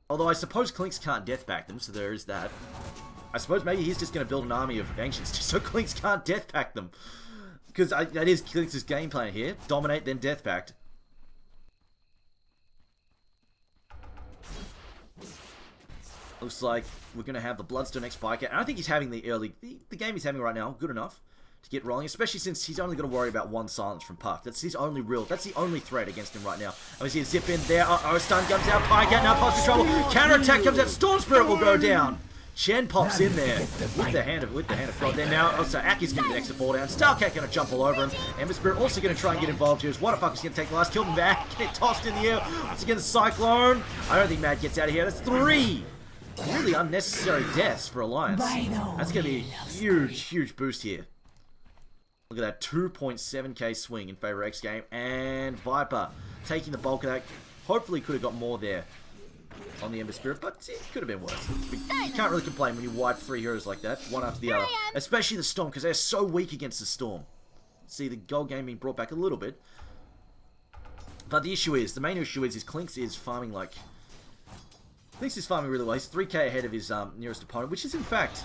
Although I suppose Clinks can't death back them, so there is that. I suppose maybe he's just going to build an army of Ancients just so Clinks can't death pact them. Because that is Clinks' game plan here. Dominate, then death pact. Looks like we're going to have the Bloodstone X Piker. And I think he's having the game he's having right now good enough to get rolling, especially since he's only going to worry about 1 silence from Puck. That's his only that's the only threat against him right now. And we see a zip in there. Uh-oh, stun comes out. Pike out now, pops for trouble. Counter-attack comes out. Storm Spirit will go down. Chen pops in there with the hand of God. Then now, also Aki's going to get extra fall down. Starcat going to jump all over him. Ember Spirit also going to try and get involved here. What the fuck is going to take the last kill him back? Get tossed in the air. Once again, the Cyclone. I don't think Mad gets out of here. That's 3 really unnecessary deaths for Alliance. That's going to be a huge, huge boost here. Look at that 2.7k swing in favor of xGame. And Viper taking the bulk of that. Hopefully could have got more there on the Ember Spirit, but it could have been worse. You can't really complain when you wipe 3 heroes like that, one after the other. Especially the Storm, because they're so weak against the Storm. See, the gold game being brought back a little bit. But the issue is, the main issue is Clinks is farming like... Clinks is farming really well. He's 3k ahead of his nearest opponent, which is in fact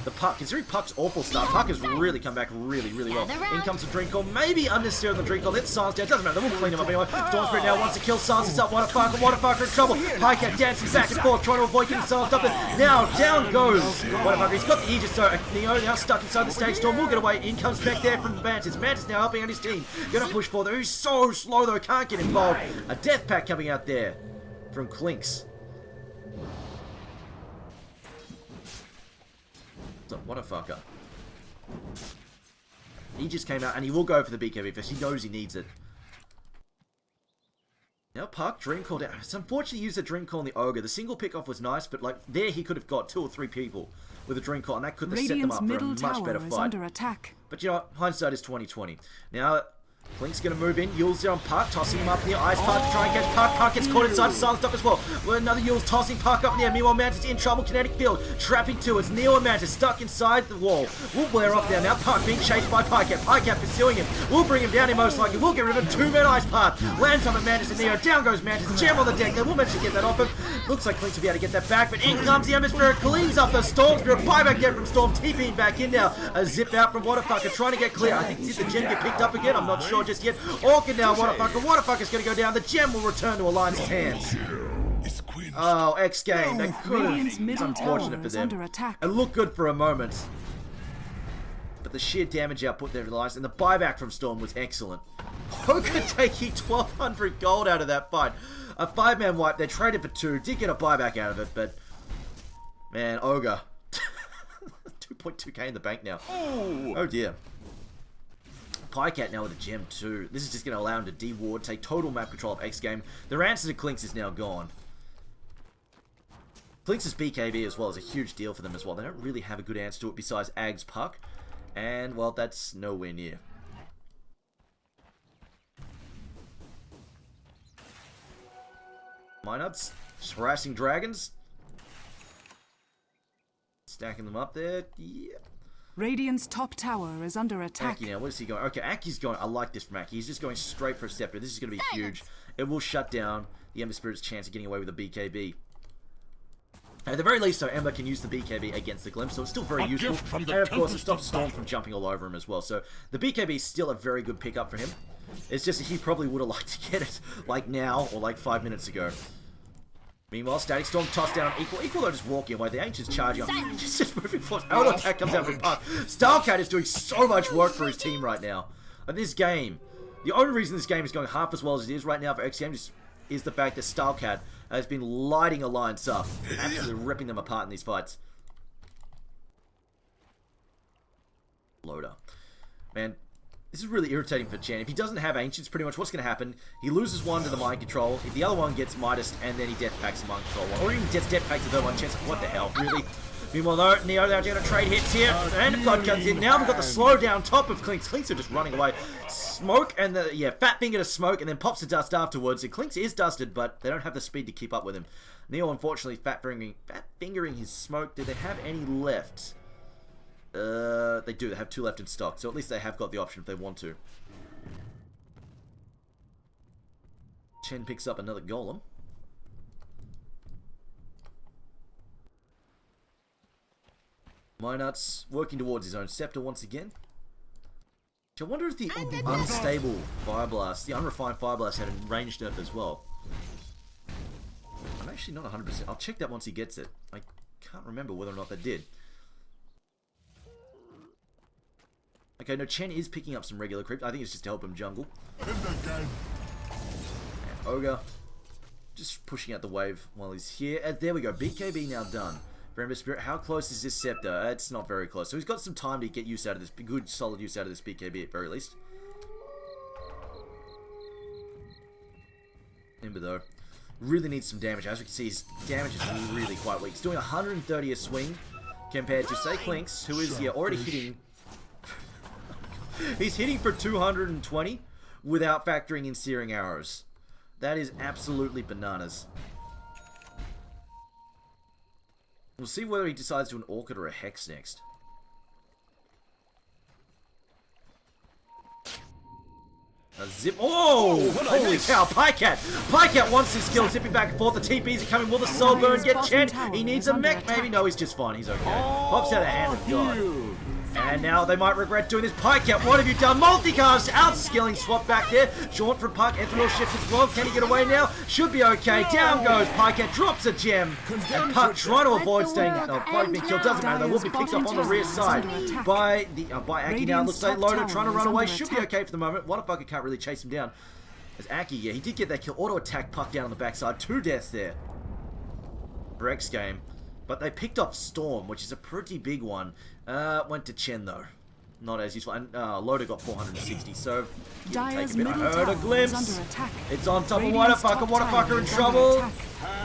the Puck. Considering Puck's awful start, Puck has really come back really well. In comes the Drink Call, maybe unnecessary on the Drink Call. Let's silence down. Doesn't matter, they will clean him up anyway. Storm Spirit now wants to kill, silences up. What a fucker in trouble. Pycat dancing back and forth, trying to avoid getting silenced up. Now down goes What a fucker. He's got the Aegis, so Neo now stuck inside the stage. Storm will get away. In comes back there from Mantis. Mantis now helping out his team. Gonna push forward. He's so slow though, can't get involved. A death pack coming out there from Clinks. So, what a fucker. He just came out and he will go for the BKB first. He knows he needs it. Now Puck, Dream Call down. It's unfortunate he used a Dream Call on the Ogre. The single pick off was nice, but like there he could have got 2 or 3 people with a Dream Call, and that could have set them up for a much better fight. Under attack. But you know what? Hindsight is 20/20. Now Blink's going to move in. Yule's there on Puck, tossing him up in the ice Puck to try and catch Puck. Puck gets caught inside, silenced up as well. Well, another Yule's tossing Puck up in the air. Meanwhile, Mantis in trouble. Kinetic field, trapping two. It's Neo and Mantis stuck inside the wall. We'll blare off there. Now Puck being chased by Pycat. Pycat pursuing him. We'll bring him down here most likely. We'll get rid of him. 2-man ice path. Lands on Mantis and Neo. Down goes Mantis. Jam on the deck. They will manage to get that off him. Looks like Clinks will be able to get that back, but in comes the Ember Spirit. Cleans up the Storm Spirit. Buyback there from Storm. TPing back in now. A zip out from Waterfucker. Trying to get clear. I think did the gem get picked up again? I'm not sure just yet. Orchid now, Waterfucker. Waterfucker's going to go down. The gem will return to Alliance's hands. Oh, xGame. That could have. It's unfortunate for them. It looked good for a moment. But the sheer damage output there relies, and the buyback from Storm was excellent. Poker taking 1,200 gold out of that fight. A 5-man wipe. They traded for 2. Did get a buyback out of it, but man, Ogre. 2.2k in the bank now. Oh dear. Pycat now with a gem too. This is just going to allow him to de-ward, take total map control of xGame. Their answer to Clinks is now gone. Clinks' BKB as well is a huge deal for them as well. They don't really have a good answer to it besides Ag's Puck. And, well, that's nowhere near. Minuts, just harassing dragons. Stacking them up there. Yeah. Radiant's top tower is under attack. Aki now, what is he going? Okay, Aki's going. I like this from Aki. He's just going straight for a Scepter. This is going to be huge. It will shut down the Ember Spirit's chance of getting away with a BKB. At the very least, though, Ember can use the BKB against the Glimpse, so it's still very useful. And of course, it stops Storm from jumping all over him as well. So the BKB is still a very good pickup for him. It's just that he probably would have liked to get it like now or like 5 minutes ago. Meanwhile, Static Storm tossed down Equal. Equal though just walking away. The Ancient's charging up. Just moving forward. Auto attack comes out from Puck. Starcat is doing so much work for his team right now. And this game, the only reason this game is going half as well as it is right now for xGame is the fact that Starcat has been lighting Alliance up. Absolutely ripping them apart in these fights. Loader. Man, this is really irritating for Chen. If he doesn't have Ancients, pretty much what's going to happen, he loses one to the Mind Control, if the other one gets Midas, and then he Death Packs the Mind Control one. Or even gets Death Packs the third one. Chen's like, what the hell, really? Meanwhile, though, Neo now going to trade hits here, and Flood comes in. Now we've got the slow down top of Clinks. Clinks are just running away. Smoke, and the, yeah, Fat Finger to Smoke, and then pops the dust afterwards. And Clinks is dusted, but they don't have the speed to keep up with him. Neo, unfortunately, fat fingering his Smoke. Do they have any left? They do. They have 2 left in stock, so at least they have got the option if they want to. Chen picks up another Golem. Minuts working towards his own Scepter once again. I wonder if the unstable Fire Blast, the unrefined Fire Blast had a range nerf as well. I'm actually not 100%. I'll check that once he gets it. I can't remember whether or not that did. Okay, no, Chen is picking up some regular creep. I think it's just to help him jungle. And Ogre just pushing out the wave while he's here. And there we go. BKB now done. Ember Spirit, how close is this Scepter? It's not very close. So he's got some time to get use out of this, good solid use out of this BKB at very least. Ember though, really needs some damage. As we can see, his damage is really quite weak. He's doing 130 a swing compared to, say, Clinks, who is, yeah, already hitting. He's hitting for 220 without factoring in Searing Arrows. That is absolutely bananas. We'll see whether he decides to do an Orchid or a Hex next. Zip. Oh, holy cow. Pycat wants his skill. Zipping back and forth. The TPs are coming. Will the soul burn get Chen? He needs a mech, maybe. No, he's just fine. He's okay. Pops out a hand of God. And now they might regret doing this. Pycat, what have you done? Multicast, outskilling swap back there. Jaunt from Puck, Ethanol shift as well. Can he get away now? Should be okay. Down goes Pycat, drops a gem. And Puck trying to avoid staying, being killed. Doesn't matter, they will be picked up on the rear side by Aki now. Looks like Loader trying to run away. Should be okay for the moment. Wonderfucker can't really chase him down. As Aki, yeah, he did get that kill. Auto attack Puck down on the backside. 2 deaths there for xGame. But they picked up Storm, which is a pretty big one. Went to Chen though. Not as useful. And Loader got 460, so take a bit. I heard a glimpse. It's on top of Wonderfucker in trouble.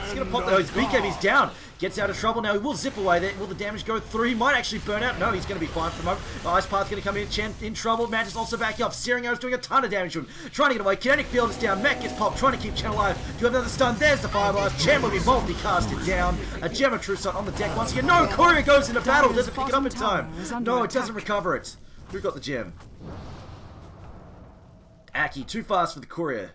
He's gonna pop those. BKB's down. Gets out of trouble now. He will zip away there. Will the damage go through? He might actually burn out. No, he's going to be fine for the moment. The Ice Path's going to come in. Chen in trouble. Mantis also backing up. Searing Arrow's doing a ton of damage to him. Trying to get away. Kinetic Field is down. Mech gets popped. Trying to keep Chen alive. Do you have another stun? There's the Fire Blast. Chen will be multicasted down. A Gem of True Sight on the deck once again. No, Courier goes into battle. Doesn't pick it up in time. No, it doesn't recover it. Who got the gem? Aki, too fast for the Courier.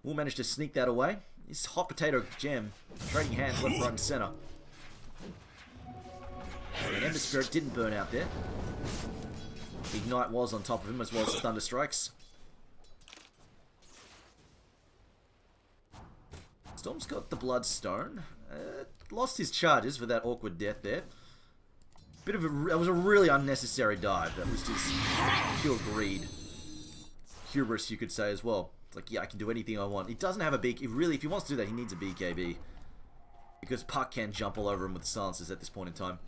Will manage to sneak that away. This hot potato gem. Trading hands left, right, and center. And Ember Spirit didn't burn out there. Ignite was on top of him as well as the Thunder Strikes. Storm's got the Bloodstone. Lost his charges for that awkward death there. That was a really unnecessary dive. That was just pure greed. Hubris, you could say as well. It's like, yeah, I can do anything I want. He doesn't have a big... If he wants to do that, he needs a BKB. Because Puck can jump all over him with the silencers at this point in time.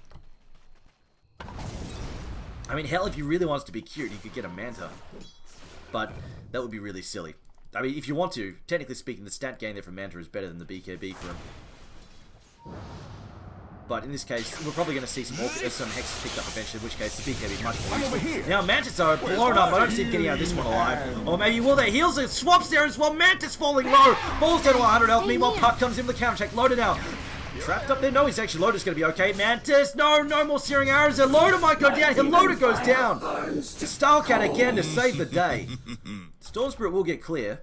I mean, hell, if you really wants to be cute, you could get a Manta. But that would be really silly. I mean, if you want to, technically speaking, the stat gain there for Manta is better than the BKB for him. But in this case, we're probably going to see some hexes picked up eventually, in which case the BKB is much more useful. Now Mantis are blown up. I don't see him getting out of this one alive. Or maybe will they? Heals it, swaps there as well. Mantis falling low. Falls down to 100 health. Meanwhile, Puck comes in with the counter check. Loader now. Trapped up there. No, he's actually Loader's going to be okay. Mantis, no more searing arrows there. Loader might go down. Loader goes down. Starladder again to save the day. Storm Spirit will get clear.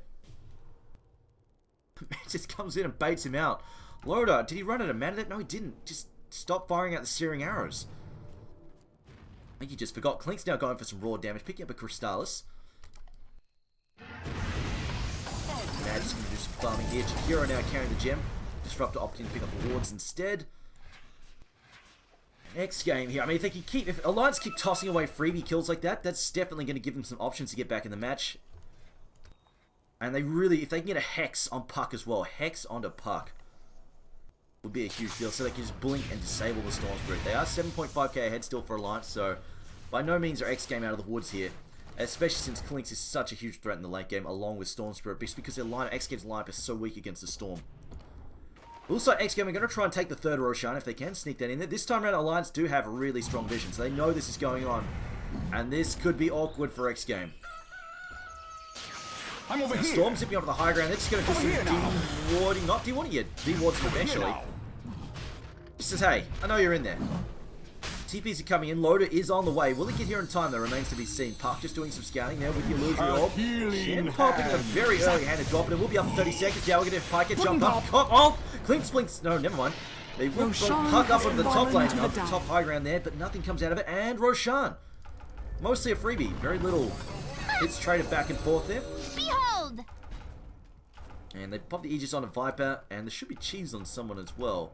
Mantis comes in and baits him out. Loader, did he run out of mana? No, he didn't. Just stop firing out the searing arrows. I think he just forgot. Clink's now going for some raw damage. Picking up a Crystallis. Now just going to do some farming here. Chikira now carrying the gem. Disruptor opting to pick up the wards instead. xGame here. I mean, if Alliance keep tossing away freebie kills like that, that's definitely going to give them some options to get back in the match. And if they can get a Hex on Puck as well, Hex onto Puck, would be a huge deal. So they can just blink and disable the Storm Spirit. They are 7.5k ahead still for Alliance, so by no means are xGame out of the woods here. Especially since Clinks is such a huge threat in the late game, along with Storm Spirit, just because their xGame's lineup is so weak against the Storm. Also, xGame are going to try and take the third Roshan if they can, sneak that in there. This time around, Alliance do have really strong vision, so they know this is going on. And this could be awkward for xGame. I'm over here. Storm zipping onto the high ground. They're just going to do some de-warding. Not de-warding yet. De-wards them eventually. Just says, hey, I know you're in there. TPs are coming in. Loader is on the way. Will he get here in time, though? Remains to be seen. Puck just doing some scouting there with the illusory orb. Shen popping a very early-handed drop, and it will be up in 30 seconds. Yeah, we're going to have Pycat jump up. Oh, Clink splinks. No, never mind. They will Puck up on the top lane, up the top high ground there, but nothing comes out of it. And Roshan. Mostly a freebie. Very little hits traded back and forth there. Behold! And they pop the Aegis on a Viper, and there should be Cheese on someone as well.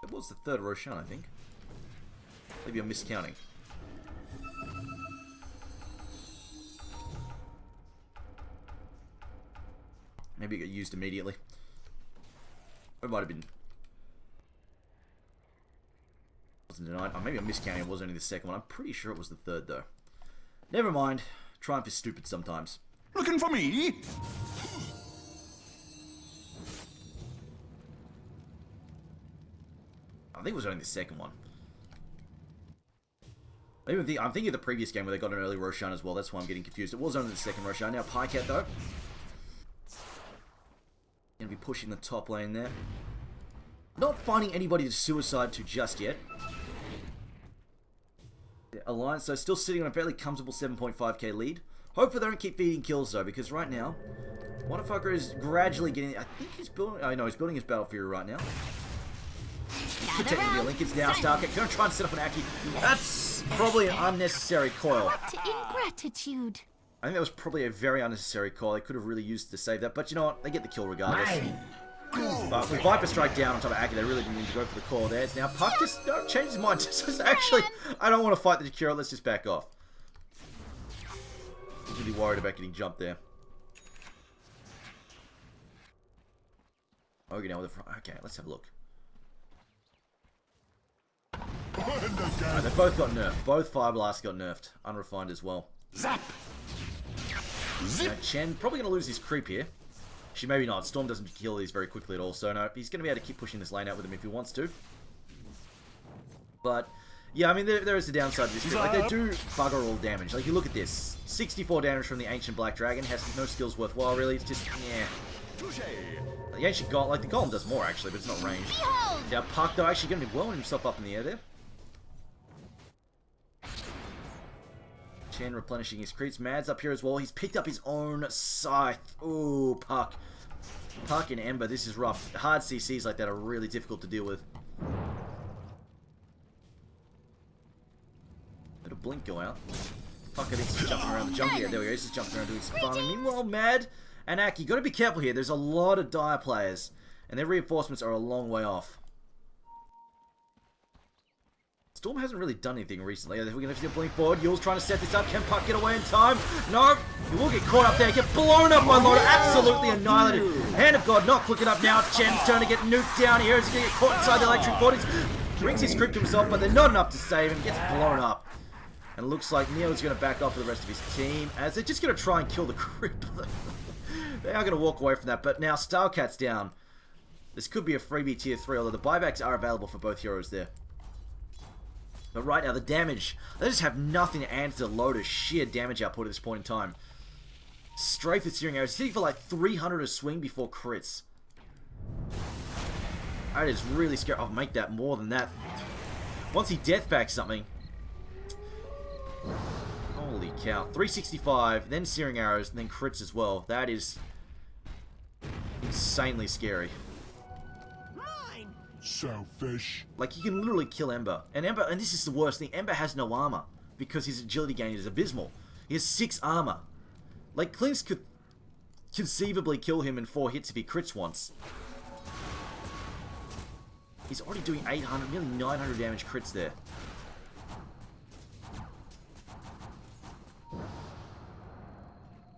It was the third Roshan, I think. Maybe I'm miscounting. Maybe it got used immediately. It might have been... Wasn't denied. Oh, maybe I'm miscounting. It was only the second one. I'm pretty sure it was the third, though. Never mind. Triumph is stupid sometimes. Looking for me? I think it was only the second one. Maybe I'm thinking of the previous game where they got an early Roshan as well. That's why I'm getting confused. It was only the second Roshan. Now Pycat, though. Going to be pushing the top lane there. Not finding anybody to suicide to just yet. Alliance, so still sitting on a fairly comfortable 7.5k lead. Hopefully they don't keep feeding kills though, because right now, Motherfucker is gradually getting... I think he's building... Oh no, he's building his Battle Fury right now. Could technically be a link. It's now Starladder. Gonna try and set up an Aki. That's probably an unnecessary coil. What ingratitude. I think that was probably a very unnecessary coil. They could have really used to save that. But you know what? They get the kill regardless. But with Viper Strike down on top of Aki, they really didn't need to go for the coil there. Now Puck just changed his mind. Just actually, I don't want to fight the Jakiro. Let's just back off. He's really worried about getting jumped there. Okay, now with the front. Okay, let's have a look. They both got nerfed. Both Fire Blasts got nerfed. Unrefined as well. Zap! Now, Chen probably going to lose his creep here. She maybe not. Storm doesn't kill these very quickly at all. So no, he's going to be able to keep pushing this lane out with him if he wants to. But yeah, I mean there is the downside to this. Like they do bugger all damage. Like you look at this, 64 damage from the Ancient Black Dragon. Has no skills worthwhile really. It's just yeah. The Ancient Golem, like the Golem does more actually, but it's not ranged. Now Puck though actually going to be blowing himself up in the air there. Chen replenishing his creeps. Mad's up here as well. He's picked up his own scythe. Ooh, Puck. Puck and Ember, this is rough. Hard CCs like that are really difficult to deal with. Let a blink go out. Puck, I think he's jumping around the jungle. Yeah, there we go. He's just jumping around doing some farming. Meanwhile, Mad and Aki, got to be careful here. There's a lot of Dire players, and their reinforcements are a long way off. Storm hasn't really done anything recently. We're going to see a blink forward. Yule's trying to set this up. Can Puck get away in time? No. He will get caught up there. Get blown up by Loda. Absolutely annihilated. Hand of God not quick enough now. It's Chen's turn to get nuked down here. He's going to get caught inside the electric bodies. Brings his creep to himself, but they're not enough to save him. Gets blown up. And it looks like Neo's going to back off for the rest of his team, as they're just going to try and kill the creep. They are going to walk away from that, but now Starcat's down. This could be a freebie tier 3, although the buybacks are available for both heroes there. But right now, the damage, they just have nothing to answer Loda's sheer damage output at this point in time. Strafe with Searing Arrows, hitting for like 300 a swing before crits. That is really scary. I'll make that more than that. Once he deathbacks something. Holy cow. 365, then Searing Arrows, and then crits as well. That is insanely scary. Selfish. Like, he can literally kill Ember. And Ember, and this is the worst thing, Ember has no armor. Because his agility gain is abysmal. He has 6 armor. Like, Clinks could conceivably kill him in 4 hits if he crits once. He's already doing 800, nearly 900 damage crits there.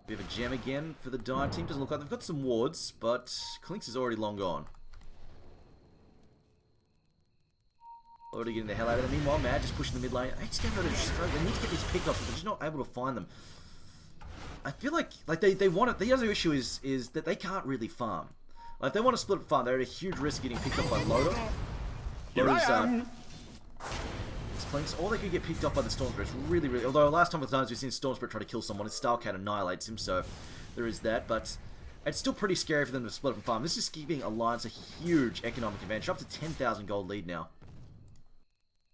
We have a gem again for the Dire team. Doesn't look like they've got some wards, but Clinks is already long gone. Already getting the hell out of them. Meanwhile, Mad just pushing the mid lane. xGame.KZ is struggling. They need to get these pickoffs, but they're just not able to find them. I feel like they want it. The other issue is that they can't really farm. Like, if they want to split farm, they're at a huge risk of getting picked up by Loda. Loda's Clinks, or they could get picked up by the Storm Spirit. It's really, really... Although last time with times we've seen Storm Spirit try to kill someone, his Starcat annihilates him, so there is that. But it's still pretty scary for them to split up and farm. This is giving Alliance a huge economic advantage. Up to 10,000 gold lead now.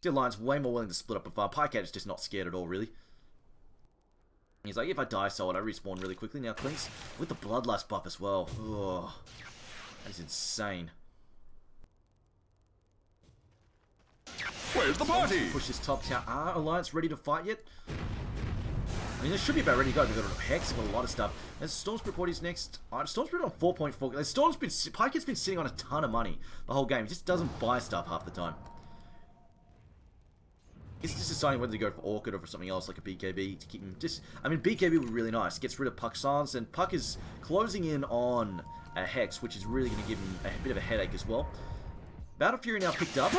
The Alliance way more willing to split up and farm. Pycat is just not scared at all, really. He's like, if I die, so what? I respawn really quickly. Now Clinks with the Bloodlust buff as well. Oh, that is insane. Where's the party? Push this top tower. Are Alliance ready to fight yet? I mean, they should be about ready to go. They've got a Hex, they've got a lot of stuff. There's Storm Spirit Body's next. Storm Spirit on 4.4. Pyket's been sitting on a ton of money the whole game. He just doesn't buy stuff half the time. He's just deciding whether to go for Orchid or for something else like a BKB to keep him just... I mean, BKB would be really nice. Gets rid of Puck's silence, and Puck is closing in on a Hex, which is really going to give him a bit of a headache as well. Battle Fury now picked up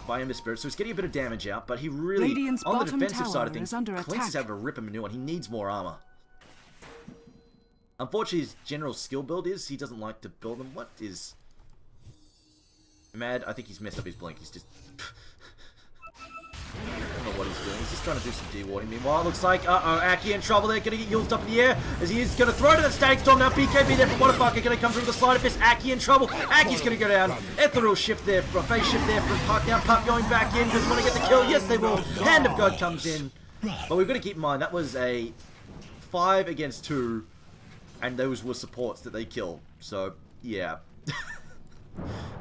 by Ember Spirit, so he's getting a bit of damage out, but he really, Radiant's on the defensive side of things, Clinks is having to rip him a new one. He needs more armor. Unfortunately, his general skill build is he doesn't like to build them. What is... Mad? I think he's messed up his blink. He's just... I don't know what he's doing. He's just trying to do some dewarding. Meanwhile, it looks like, Aki in trouble there. Gonna get used up in the air as he is gonna throw to the Static Storm. Now BKB there from Wonderfucker. Gonna come through with the Slider Fist. Aki in trouble. Aki's gonna go down. Ethereal shift there. Phase shift there from Puck. Now Puck going back in. Doesn't want to get the kill. Yes, they will. Hand of God comes in. But we've got to keep in mind, that was a 5 against 2. And those were supports that they killed. So, yeah.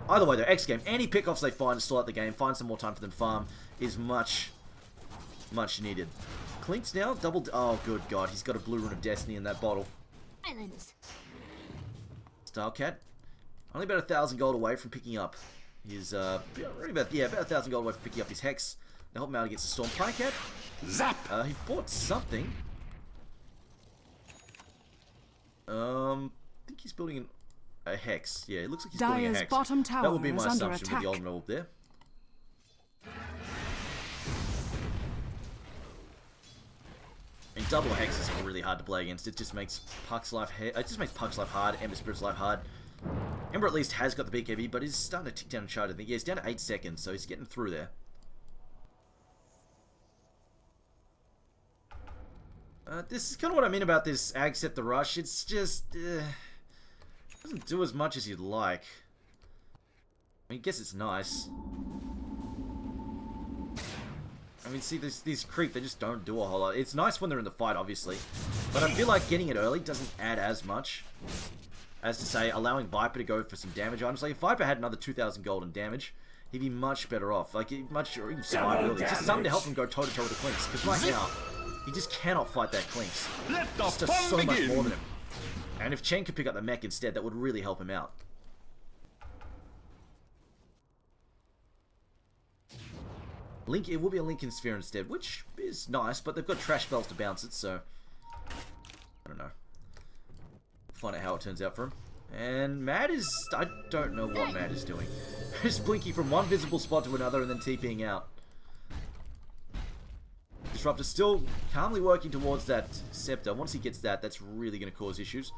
Either way though, xGame, any pickoffs they find to stall out the game, find some more time for them to farm, is much needed. Clink's now doubled. Oh, good God. He's got a blue rune of destiny in that bottle. Islands. Starcat, only about 1,000 gold away from picking up his, about 1,000 gold away from picking up his Hex. To help him out against the Storm. Piecat, Zap! He bought something. I think he's building a Hex. Yeah, it looks like he's building a Hex. Bottom tower that would be my assumption attack. with the Ultimate Orb there. I mean, double Hexes are really hard to play against. It just makes Puck's life hard, Ember Spirit's life hard. Ember at least has got the BKB, but he's starting to tick down and charge. I think he's down to 8 seconds, so he's getting through there. This is kind of what I mean about this Ag Set the Rush. It's just doesn't do as much as you'd like. I mean, I guess it's nice. I mean, see, these creep, they just don't do a whole lot. It's nice when they're in the fight, obviously. But I feel like getting it early doesn't add as much as to, say, allowing Viper to go for some damage items. Like, if Viper had another 2,000 gold in damage, he'd be much better off. Like, or even survive early. Just something to help him go toe-to-toe with the Clinks. Because right now, he just cannot fight that Clinks. Just does so much more than him. And if Chen could pick up the mech instead, that would really help him out. Link, it will be a Lincoln Sphere instead, which is nice, but they've got trash spells to bounce it, so I don't know. Find out how it turns out for him. And Mad is, I don't know what Mad is doing. Just blinking from one visible spot to another and then TPing out. Disruptor still calmly working towards that Scepter. Once he gets that, that's really going to cause issues.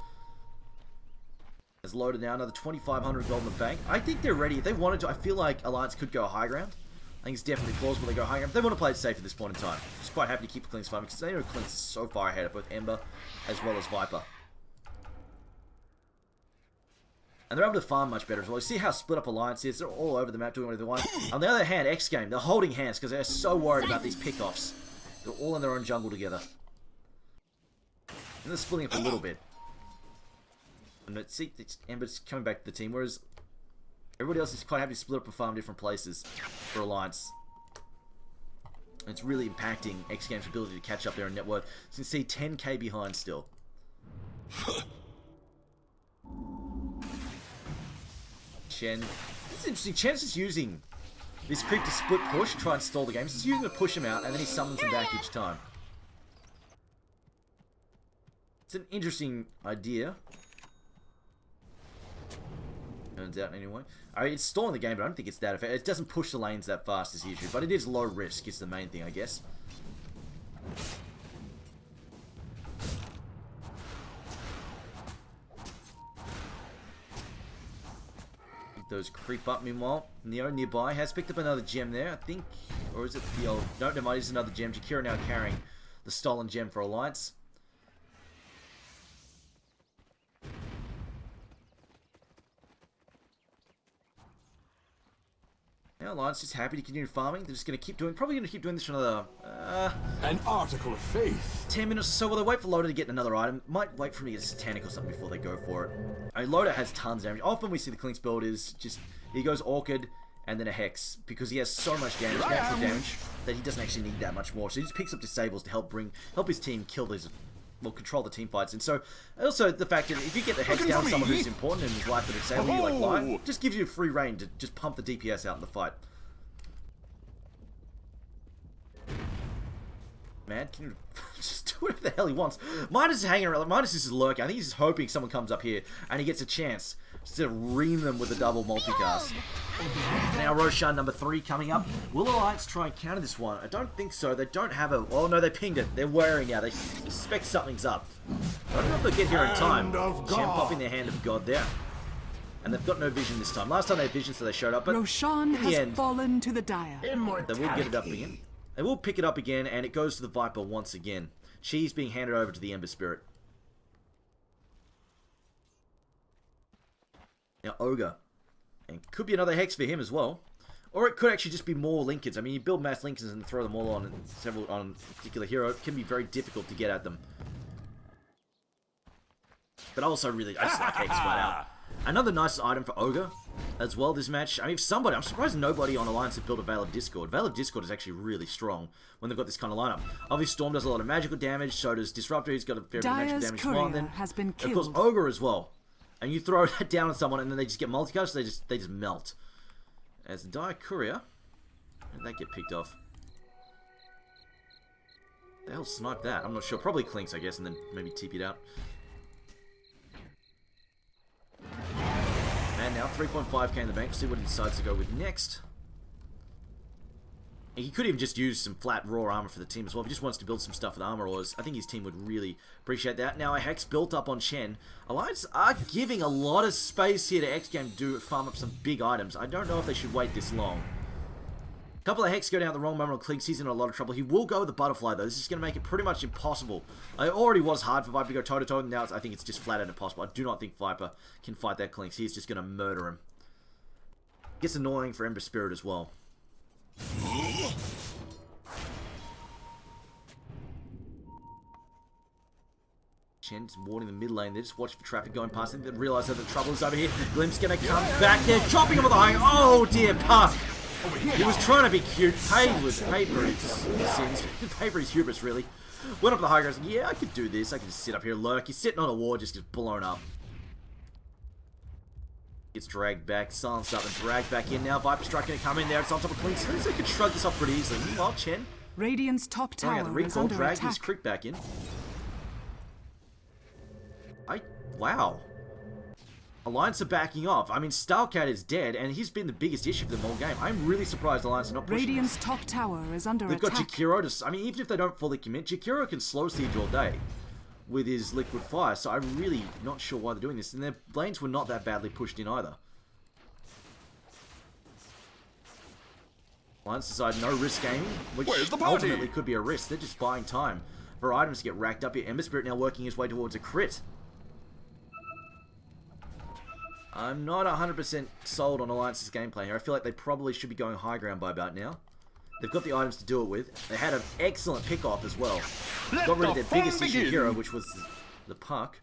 Has loaded now another 2,500 gold in the bank. I think they're ready. If they wanted to, I feel like Alliance could go high ground. I think it's definitely plausible they go high ground. If they want to play it safe at this point in time. Just quite happy to keep the Clinks farming because they know Clinks is so far ahead of both Ember as well as Viper. And they're able to farm much better as well. You see how split up Alliance is? They're all over the map doing whatever they want. On the other hand, xGame, they're holding hands because they're so worried about these pickoffs. They're all in their own jungle together. And they're splitting up a little bit. And see, Ember's coming back to the team, whereas everybody else is quite happy to split up and farm different places for Alliance. And it's really impacting xGame's ability to catch up there in net worth. So you can see 10k behind still. Chen. This is interesting. Chen's just using this creep to split push, try and stall the game. He's just using it to push him out, and then he summons him back each time. It's an interesting idea. Turns out anyway. I mean, it's stalling the game, but I don't think it's that effective. It doesn't push the lanes that fast as usual, but it is low risk is the main thing, I guess. Those creep up. Meanwhile, Neo nearby has picked up another gem there, I think. Or is it the old... No, never mind, it's another gem. Jakira now carrying the stolen gem for Alliance. Now Alliance is happy to continue farming. They're just going to keep doing... Probably going to keep doing this for another... An article of faith. 10 minutes or so. Will they wait for Loader to get another item? Might wait for him to get a Satanic or something before they go for it. I mean, Loader has tons of damage. Often we see the Clinks build is just... He goes Orchid and then a Hex. Because he has so much damage, natural damage, that he doesn't actually need that much more. So he just picks up Disables to help his team kill these... Well, control the team fights. And so, also the fact that if you get the Hex down someone who's important in his life for Disable, you like Light, just gives you free reign to just pump the DPS out in the fight. Man, can you just do whatever the hell he wants? Midas is hanging around. Midas is lurking. I think he's just hoping someone comes up here and he gets a chance to ream them with a double multicast. Now Roshan number 3 coming up. Will Alliance try and counter this one? I don't think so. They don't have a... Oh no, they pinged it. They're wearing now. They suspect something's up. I don't know if they'll get here in time. Shem popping their Hand of God there. And they've got no vision this time. Last time they had vision, so they showed up. But Roshan in the has end, fallen to the Dire. they will get it up again. They will pick it up again, and it goes to the Viper once again. She's being handed over to the Ember Spirit. Now, Ogre. And could be another Hex for him as well. Or it could actually just be more Lincolns. I mean, you build mass Lincolns and throw them all on on a particular hero. It can be very difficult to get at them. But I just like Hex flat out. Another nice item for Ogre as well this match. I mean, I'm surprised nobody on Alliance have built a Veil of Discord. Veil of Discord is actually really strong when they've got this kind of lineup. Obviously, Storm does a lot of magical damage, so does Disruptor. He's got a fair bit of magical damage. Courier then has been killed. Of course, Ogre as well. And you throw that down on someone, and then they just get multicast, so they just melt. As the Dire Courier, and they get picked off. The hell sniped that? I'm not sure. Probably Clinks, I guess, and then maybe TP'd out. And now 3.5k in the bank. See what he decides to go with next. He could even just use some flat raw armor for the team as well. If he just wants to build some stuff with armor ores, I think his team would really appreciate that. Now a Hex built up on Chen. Alliance are giving a lot of space here to xGame to farm up some big items. I don't know if they should wait this long. A couple of Hex go down at the wrong moment on Clinks. He's in a lot of trouble. He will go with the Butterfly though. This is going to make it pretty much impossible. It already was hard for Viper to go toe-to-toe. Now I think it's just flat out impossible. I do not think Viper can fight that Clinks. He's just going to murder him. Gets annoying for Ember Spirit as well. Chen's warding the mid lane. They just watch for traffic going past them. They realise that the trouble is over here. Glimp's going to come back there, chopping him with the high. Oh dear, Puck. He was trying to be cute. Paid with paper his sins. Paper his hubris, really. Went up to the high ground. Yeah, I could do this. I can just sit up here and lurk. He's sitting on a wall, just gets blown up. Gets dragged back, silenced up, and dragged back in. Now Viper Strike going to come in there. It's on top of Clinks. So he could shrug this off pretty easily. Meanwhile, Chen. Radiant's top tower The recall, is under dragged attack. his Crick back in. Wow. Alliance are backing off. I mean, Starladder is dead, and he's been the biggest issue for them all game. I'm really surprised Alliance are not pushing. Radiant's top tower is under attack. They've got Jakiro to... I mean, even if they don't fully commit, Jakiro can slow siege all day with his liquid fire, so I'm really not sure why they're doing this. And their lanes were not that badly pushed in either. Alliance decide no risk gaming, which ultimately could be a risk. They're just buying time for items to get racked up here. Ember Spirit now working his way towards a crit. I'm not 100% sold on Alliance's gameplay here. I feel like they probably should be going high ground by about now. They've got the items to do it with. They had an excellent pick-off as well. Got rid of their biggest issue hero, which was the Puck.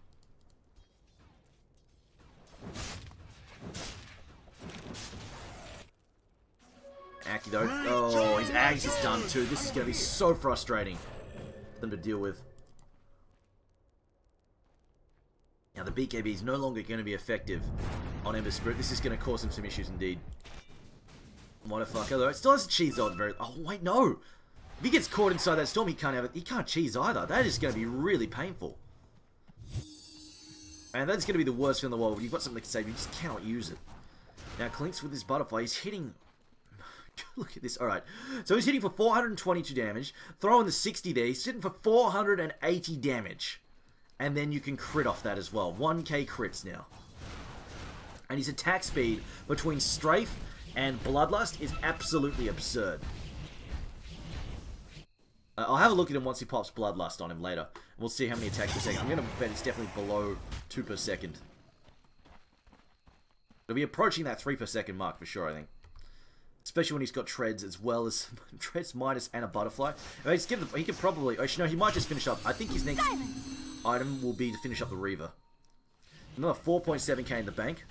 Aki though. Oh, his Ag's is done too. This is going to be so frustrating for them to deal with. Now the BKB is no longer going to be effective on Ember Spirit. This is going to cause him some issues indeed. Motherfucker though. It still has a cheese though at the very... Oh wait, no! If he gets caught inside that storm, he can't have it. He can't cheese either. That is going to be really painful. And that's going to be the worst thing in the world. When you've got something that can save you, just cannot use it. Now Clinks with his Butterfly, he's hitting... Look at this. Alright. So he's hitting for 422 damage. Throw in the 60 there. He's hitting for 480 damage. And then you can crit off that as well. 1k crits now. And his attack speed between Strafe and Bloodlust is absolutely absurd. I'll have a look at him once he pops Bloodlust on him later. We'll see how many attacks per second. I'm going to bet it's definitely below 2 per second. It'll be approaching that 3 per second mark for sure, I think. Especially when he's got Treads as well as Treads minus and a Butterfly. I mean, he could probably... Actually, no, he might just finish up. I think his next... item will be to finish up the Reaver. Another 4.7k in the bank.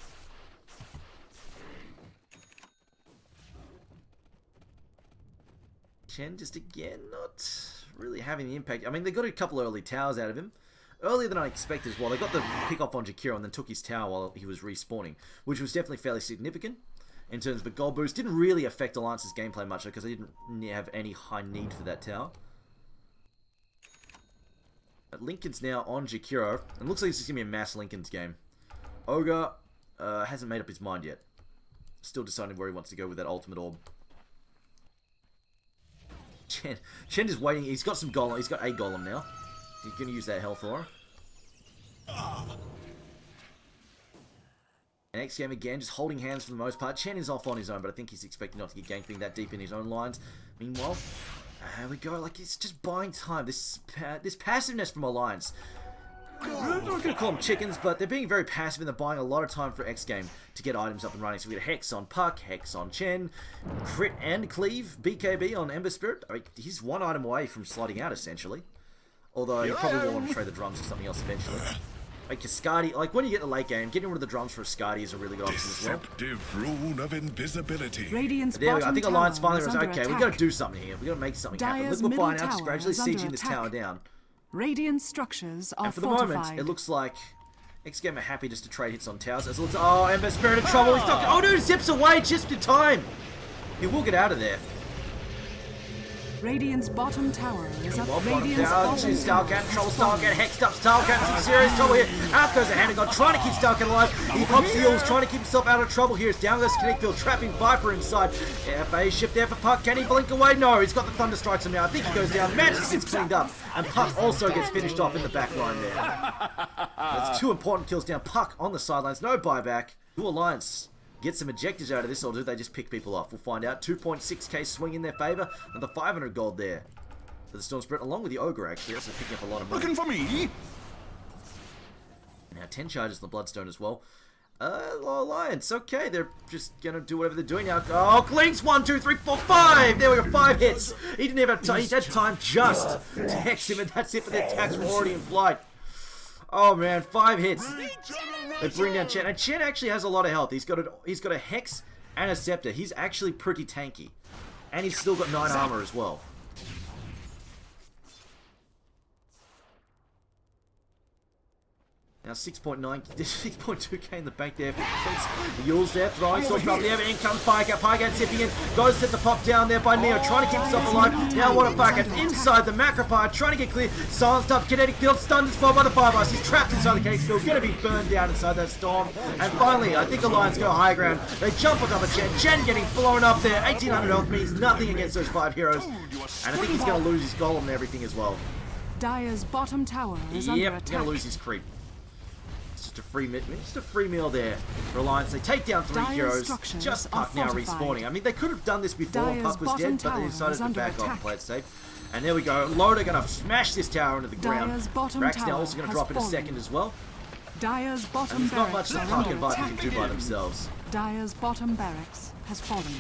Chen just again not really having the impact. I mean, they got a couple early towers out of him. Earlier than I expected as well. They got the pick off on Jakiro and then took his tower while he was respawning, which was definitely fairly significant in terms of a gold boost. Didn't really affect Alliance's gameplay much because they didn't have any high need for that tower. But Lincoln's now on Jakiro, and looks like this is going to be a mass Lincoln's game. Ogre hasn't made up his mind yet. Still deciding where he wants to go with that ultimate orb. Chen is waiting. He's got some golem. He's got a golem now. He's going to use that health aura. And xGame again, just holding hands for the most part. Chen is off on his own, but I think he's expecting not to get ganked being that deep in his own lines. Meanwhile, There we go. Like, it's just buying time. This passiveness from Alliance. I'm not going to call them chickens, but they're being very passive and they're buying a lot of time for X-Game to get items up and running. So we get a Hex on Puck, Hex on Chen, Crit and Cleave, BKB on Ember Spirit. I mean, he's one item away from sliding out, essentially. Although you probably will want to trade the drums for something else eventually. Like Cascadi, like when you get the late game, getting rid of the drums for a Scadi is a really good option as well. Deceptive rune of invisibility. Radiant's There we go. I think Alliance finally was okay. We got to do something here. We got to make something happen. Look, we're buying out, just gradually sieging this tower down. Radiant structures are and for the fortified. moment, it looks like X-Game are happy just to trade hits on towers. As it looks, oh, Ember Spirit in trouble. He's not. Oh, dude, zips away just in time. He will get out of there. Radiant's bottom tower is up. Radiant's bottom Starcat, trouble Starcat, hexed up Starcat, some serious trouble here. Out goes the hand of God, trying to keep Starcat alive. He pops the heals, trying to keep himself out of trouble here. It's down goes Connectfield, trapping Viper inside. FA ship there for Puck. Can he blink away? No, he's got the Thunder Strikes him now. I think he goes down. Mantis gets cleaned up. And Puck also gets finished off in the back line there. That's 2 important kills down. Puck on the sidelines, no buyback. New Alliance get some objectives out of this, or do they just pick people off? We'll find out. 2.6k swing in their favour. Another 500 gold there for the Storm Spirit, along with the Ogre, actually. Also picking up a lot of money. Looking for me? Now 10 charges in the Bloodstone as well. Alliance, okay, they're just gonna do whatever they're doing now. Oh, Glinks, 1, 2, 3, 4, 5! There we go, 5 hits! He didn't have time, he had time just to hex him, and that's it for the attacks were already in flight. Oh man, 5 hits. They bring down Chen, and Chen actually has a lot of health. He's got a Hex and a Scepter. He's actually pretty tanky. And he's still got 9 armor as well. Now 6.2k in the bank there. The Yule's there, throwing Storm up there. In comes Pycat. Pycat zipping in. Goes set the pop down there by Neo, trying to keep himself alive. Now what a Pycat inside the Macropire, trying to get clear. Silenced up, kinetic field, stunned as well by the Fireblast. He's trapped inside the kinetic field, going to be burned down inside that storm. And finally, I think Alliance go high ground. They jump on top of Chen. Chen getting blown up there. 1800 health means nothing against those 5 heroes. And I think he's going to lose his golem and everything as well. Dire's bottom tower is under attack. Yep, going to lose his creep. Just a free meal there for Alliance. They take down 3 heroes. Just Puck now respawning. I mean, they could have done this before Puck was dead, but they decided to back off and play it safe. And there we go. Loader going to smash this tower into the ground. Rack's now also going to drop in a second as well. Dire's bottom and there's not much that Puck and Viper can do by themselves. Dire's bottom barracks has fallen.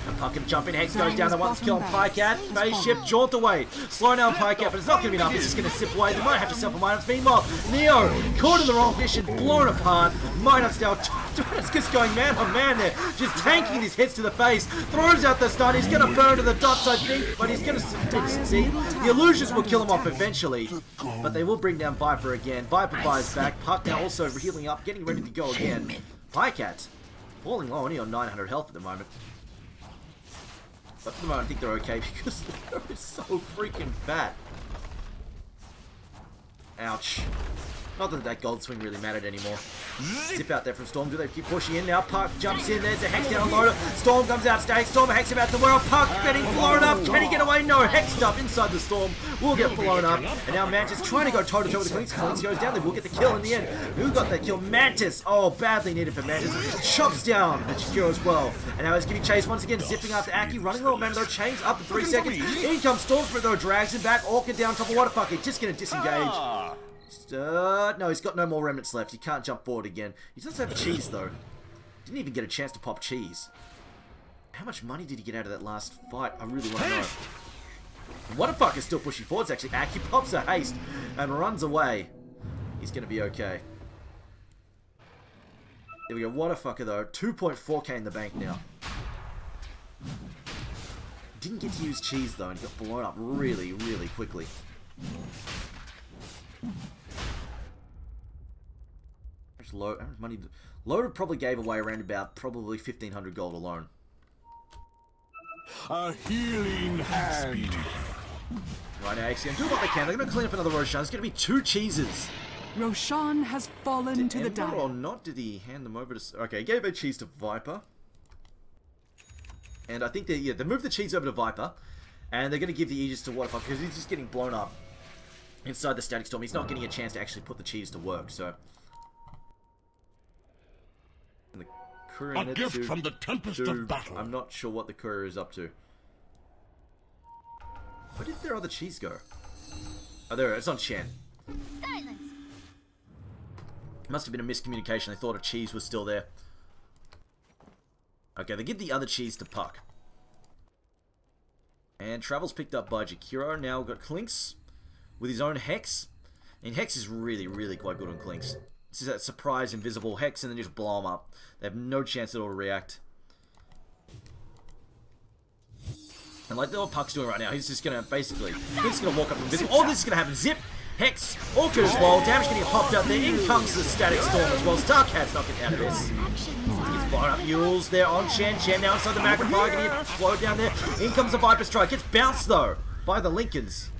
And Puck can jump in, Hex goes down, the one's killing Pycat, spaceship, jaunt away, slow down Pycat, but it's not going to be enough, it's just going to zip away, they might have to sell for Minus. Meanwhile, Neo, caught in the wrong position, blown apart, Minus now, it's just going man on man there, just tanking these hits to the face, throws out the stun, he's going to burn to the dots I think, but he's going to succeed. The illusions will kill him off eventually, but they will bring down Viper again. Viper buys back, Puck now also healing up, getting ready to go again. Pycat, falling low, only on 900 health at the moment. But for the moment, I think they're okay because they're so freaking fat. Ouch. Not that gold swing really mattered anymore. Zip out there from Storm. Do they keep pushing in now? Puck jumps in. There's a Hex down on Loader. Storm comes out. Stay. Storm Hex about to world. Puck getting blown up. Can he get away? No. Hex stuff inside the Storm. Will get blown up. And now Mantis trying to go toe-to-toe with the Queens. Queens goes down. They will get the kill in the end. Who got that kill? Mantis. Oh, badly needed for Mantis. Chops down the Shakiro as well. And now he's giving chase once again. Zipping after Aki. Running low. Man, though. Chains up in 3 seconds. In comes Storm Spirit, though. Drags him back. Orchid down top of what a fuck. He's just going to disengage. No, he's got no more remnants left. He can't jump forward again. He does have cheese, though. Didn't even get a chance to pop cheese. How much money did he get out of that last fight? I really want to know. Whatafuck is still pushing forwards, actually. Aki pops a haste and runs away. He's going to be okay. There we go. Whatafucker, though. 2.4k in the bank now. Didn't get to use cheese, though, and he got blown up really, really quickly. How much money? Loader probably gave away around about probably 1,500 gold alone. A healing hand. Right now, XGame do what they can. They're going to clean up another Roshan. It's going to be 2 cheeses. Roshan has fallen to the Ember Dire. or not? Did he hand them over to? Okay, he gave a cheese to Viper, and I think they moved the cheese over to Viper, and they're going to give the Aegis to Waterfuck because he's just getting blown up inside the Static Storm. He's not getting a chance to actually put the cheese to work. So. A gift from the tempest of battle. I'm not sure what the courier is up to. Where did their other cheese go? Oh, there, it's on Chen. Silence. Must have been a miscommunication. They thought a cheese was still there. Okay, they give the other cheese to Puck. And Travel's picked up by Jakiro. Now we've got Clinks with his own Hex. And Hex is really, really quite good on Clinks. This is that surprise invisible Hex and then just blow them up. They have no chance at all to react. And like what Puck's doing right now, he's just gonna basically, he's just gonna walk up invisible. Oh, this is gonna happen. Zip, Hex, Orchid as well. Damage gonna get popped up there. In comes the Static Storm as well. Starcat's not getting out of this. Gets blown up. Yules there on Chen. Chen now inside the Magnifier. Gonna get slowed down there. In comes the Viper Strike. Gets bounced though by the Lincolns.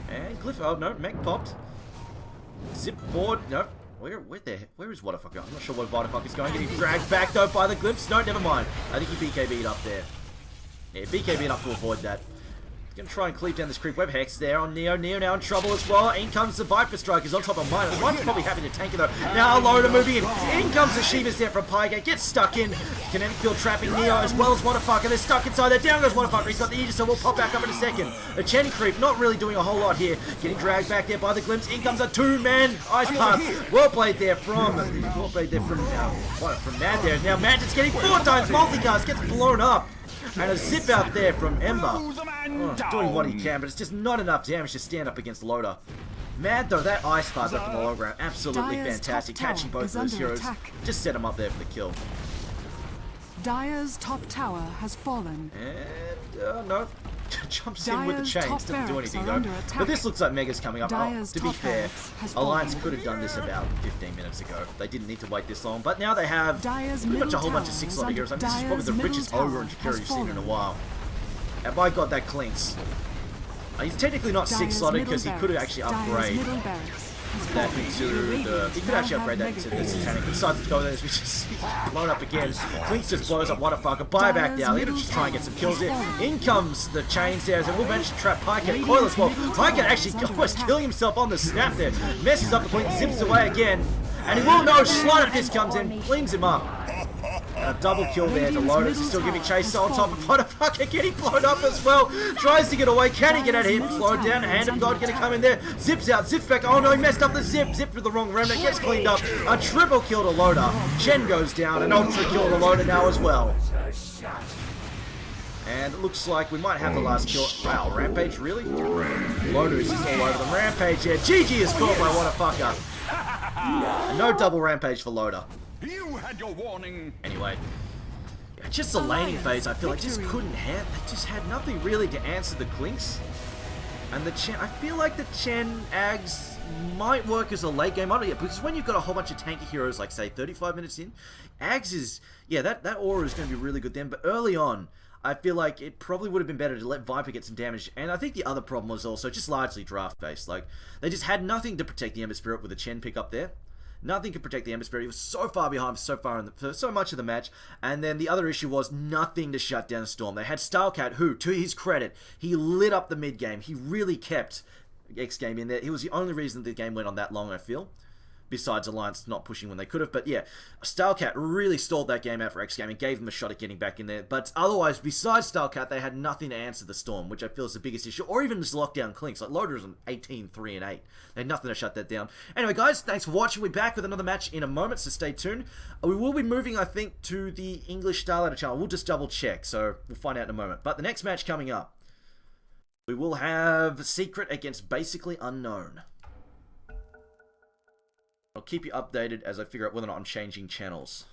And Glyph, oh no, Mech popped. Zip forward, no. Where is Waterfucker? I'm not sure where Waterfucker is going. Getting dragged back though by the Glyphs. No, never mind. I think he BKB'd up there. Yeah, BKB'd up to avoid that. He's gonna try and cleave down this creep web. Hex there on Neo. Neo now in trouble as well. In comes the Viper Strikers on top of Minus. Mine's probably happy to tank it though. Now Loader moving in. In comes the Shivas there from Pygate. Gets stuck in. Kinetic field trapping Neo as well as Waterfucker. They're stuck inside there. Down goes Waterfucker. He's got the Aegis, so we'll pop back up in a second. The Chen creep not really doing a whole lot here. Getting dragged back there by the Glimpse. In comes a two-man Ice Pump. Well played there from Mad there. Now Mad just getting 4 times multicast. Gets blown up. And a zip out there from Ember. Oh, doing what he can, but it's just not enough damage to stand up against Loader. Mad though, that ice pass up from the low ground, absolutely fantastic. Catching both of those heroes, just set him up there for the kill. Dire's top tower has fallen. And, no. Jumps in with the chains, doesn't do anything though. But this looks like Mega's coming up. Oh, to be fair, Alliance could have done this about 15 minutes ago. They didn't need to wait this long. But now they have pretty much a whole bunch of 6-slotted heroes. This is probably the richest ogre and Jakiro you've seen in a while. And by God, that clinks. He's technically not 6-slotted because he could have actually upgraded that into the... He could actually upgrade that into the Satanic. He decides to go there, which is blown up again. Clinks just blows up Waterfucker. Buyback down. He's gonna just try and get some kills there. In comes the chains there, and we'll manage to trap Pycat. Coil as well. Pycat actually almost killing himself on the snap there. Messes up the point, zips away again. And he will know Slider Fist comes in, cleans him up. A double kill there to Lotus. He's still giving chase on top of Waterfucker, getting blown up as well. Tries to get away. Can he get out of him? Slowed down. Hand of God gonna come in there. Zips out. Zips back. Oh no, he messed up the zip. Zipped with the wrong remnant. Gets cleaned up. A triple kill to Loader. Chen goes down. An ultra kill to Loader now as well. And it looks like we might have the last kill. Wow, Rampage, really? Loader is just all over them. Rampage, yeah. GG is caught by Waterfucker. No double Rampage for Loader. You had your warning. Anyway, yeah, just the laning phase, I feel like just couldn't have. They just had nothing really to answer the Clinks. And the Chen, I feel like the Chen Ags might work as a late game idol, yeah, because when you've got a whole bunch of tanky heroes, like say 35 minutes in, Ags is, yeah, that aura is going to be really good then. But early on, I feel like it probably would have been better to let Viper get some damage. And I think the other problem was also just largely draft based. Like they just had nothing to protect the Ember Spirit with the Chen pick up there. Nothing could protect the Ember Spirit. He was so far behind for so much of the match. And then the other issue was nothing to shut down Storm. They had Starcat, who, to his credit, he lit up the mid game. He really kept xGame in there. He was the only reason the game went on that long, I feel. Besides Alliance not pushing when they could have. But yeah, Starcat really stalled that game out for xGame and gave them a shot at getting back in there. But otherwise, besides Starcat, they had nothing to answer the Storm, which I feel is the biggest issue. Or even just lockdown Clinks. Like Loader is on 18-3-8. They had nothing to shut that down. Anyway, guys, thanks for watching. We'll be back with another match in a moment, so stay tuned. We will be moving, I think, to the English Starladder channel. We'll just double check, so we'll find out in a moment. But the next match coming up, we will have Secret against Basically Unknown. I'll keep you updated as I figure out whether or not I'm changing channels.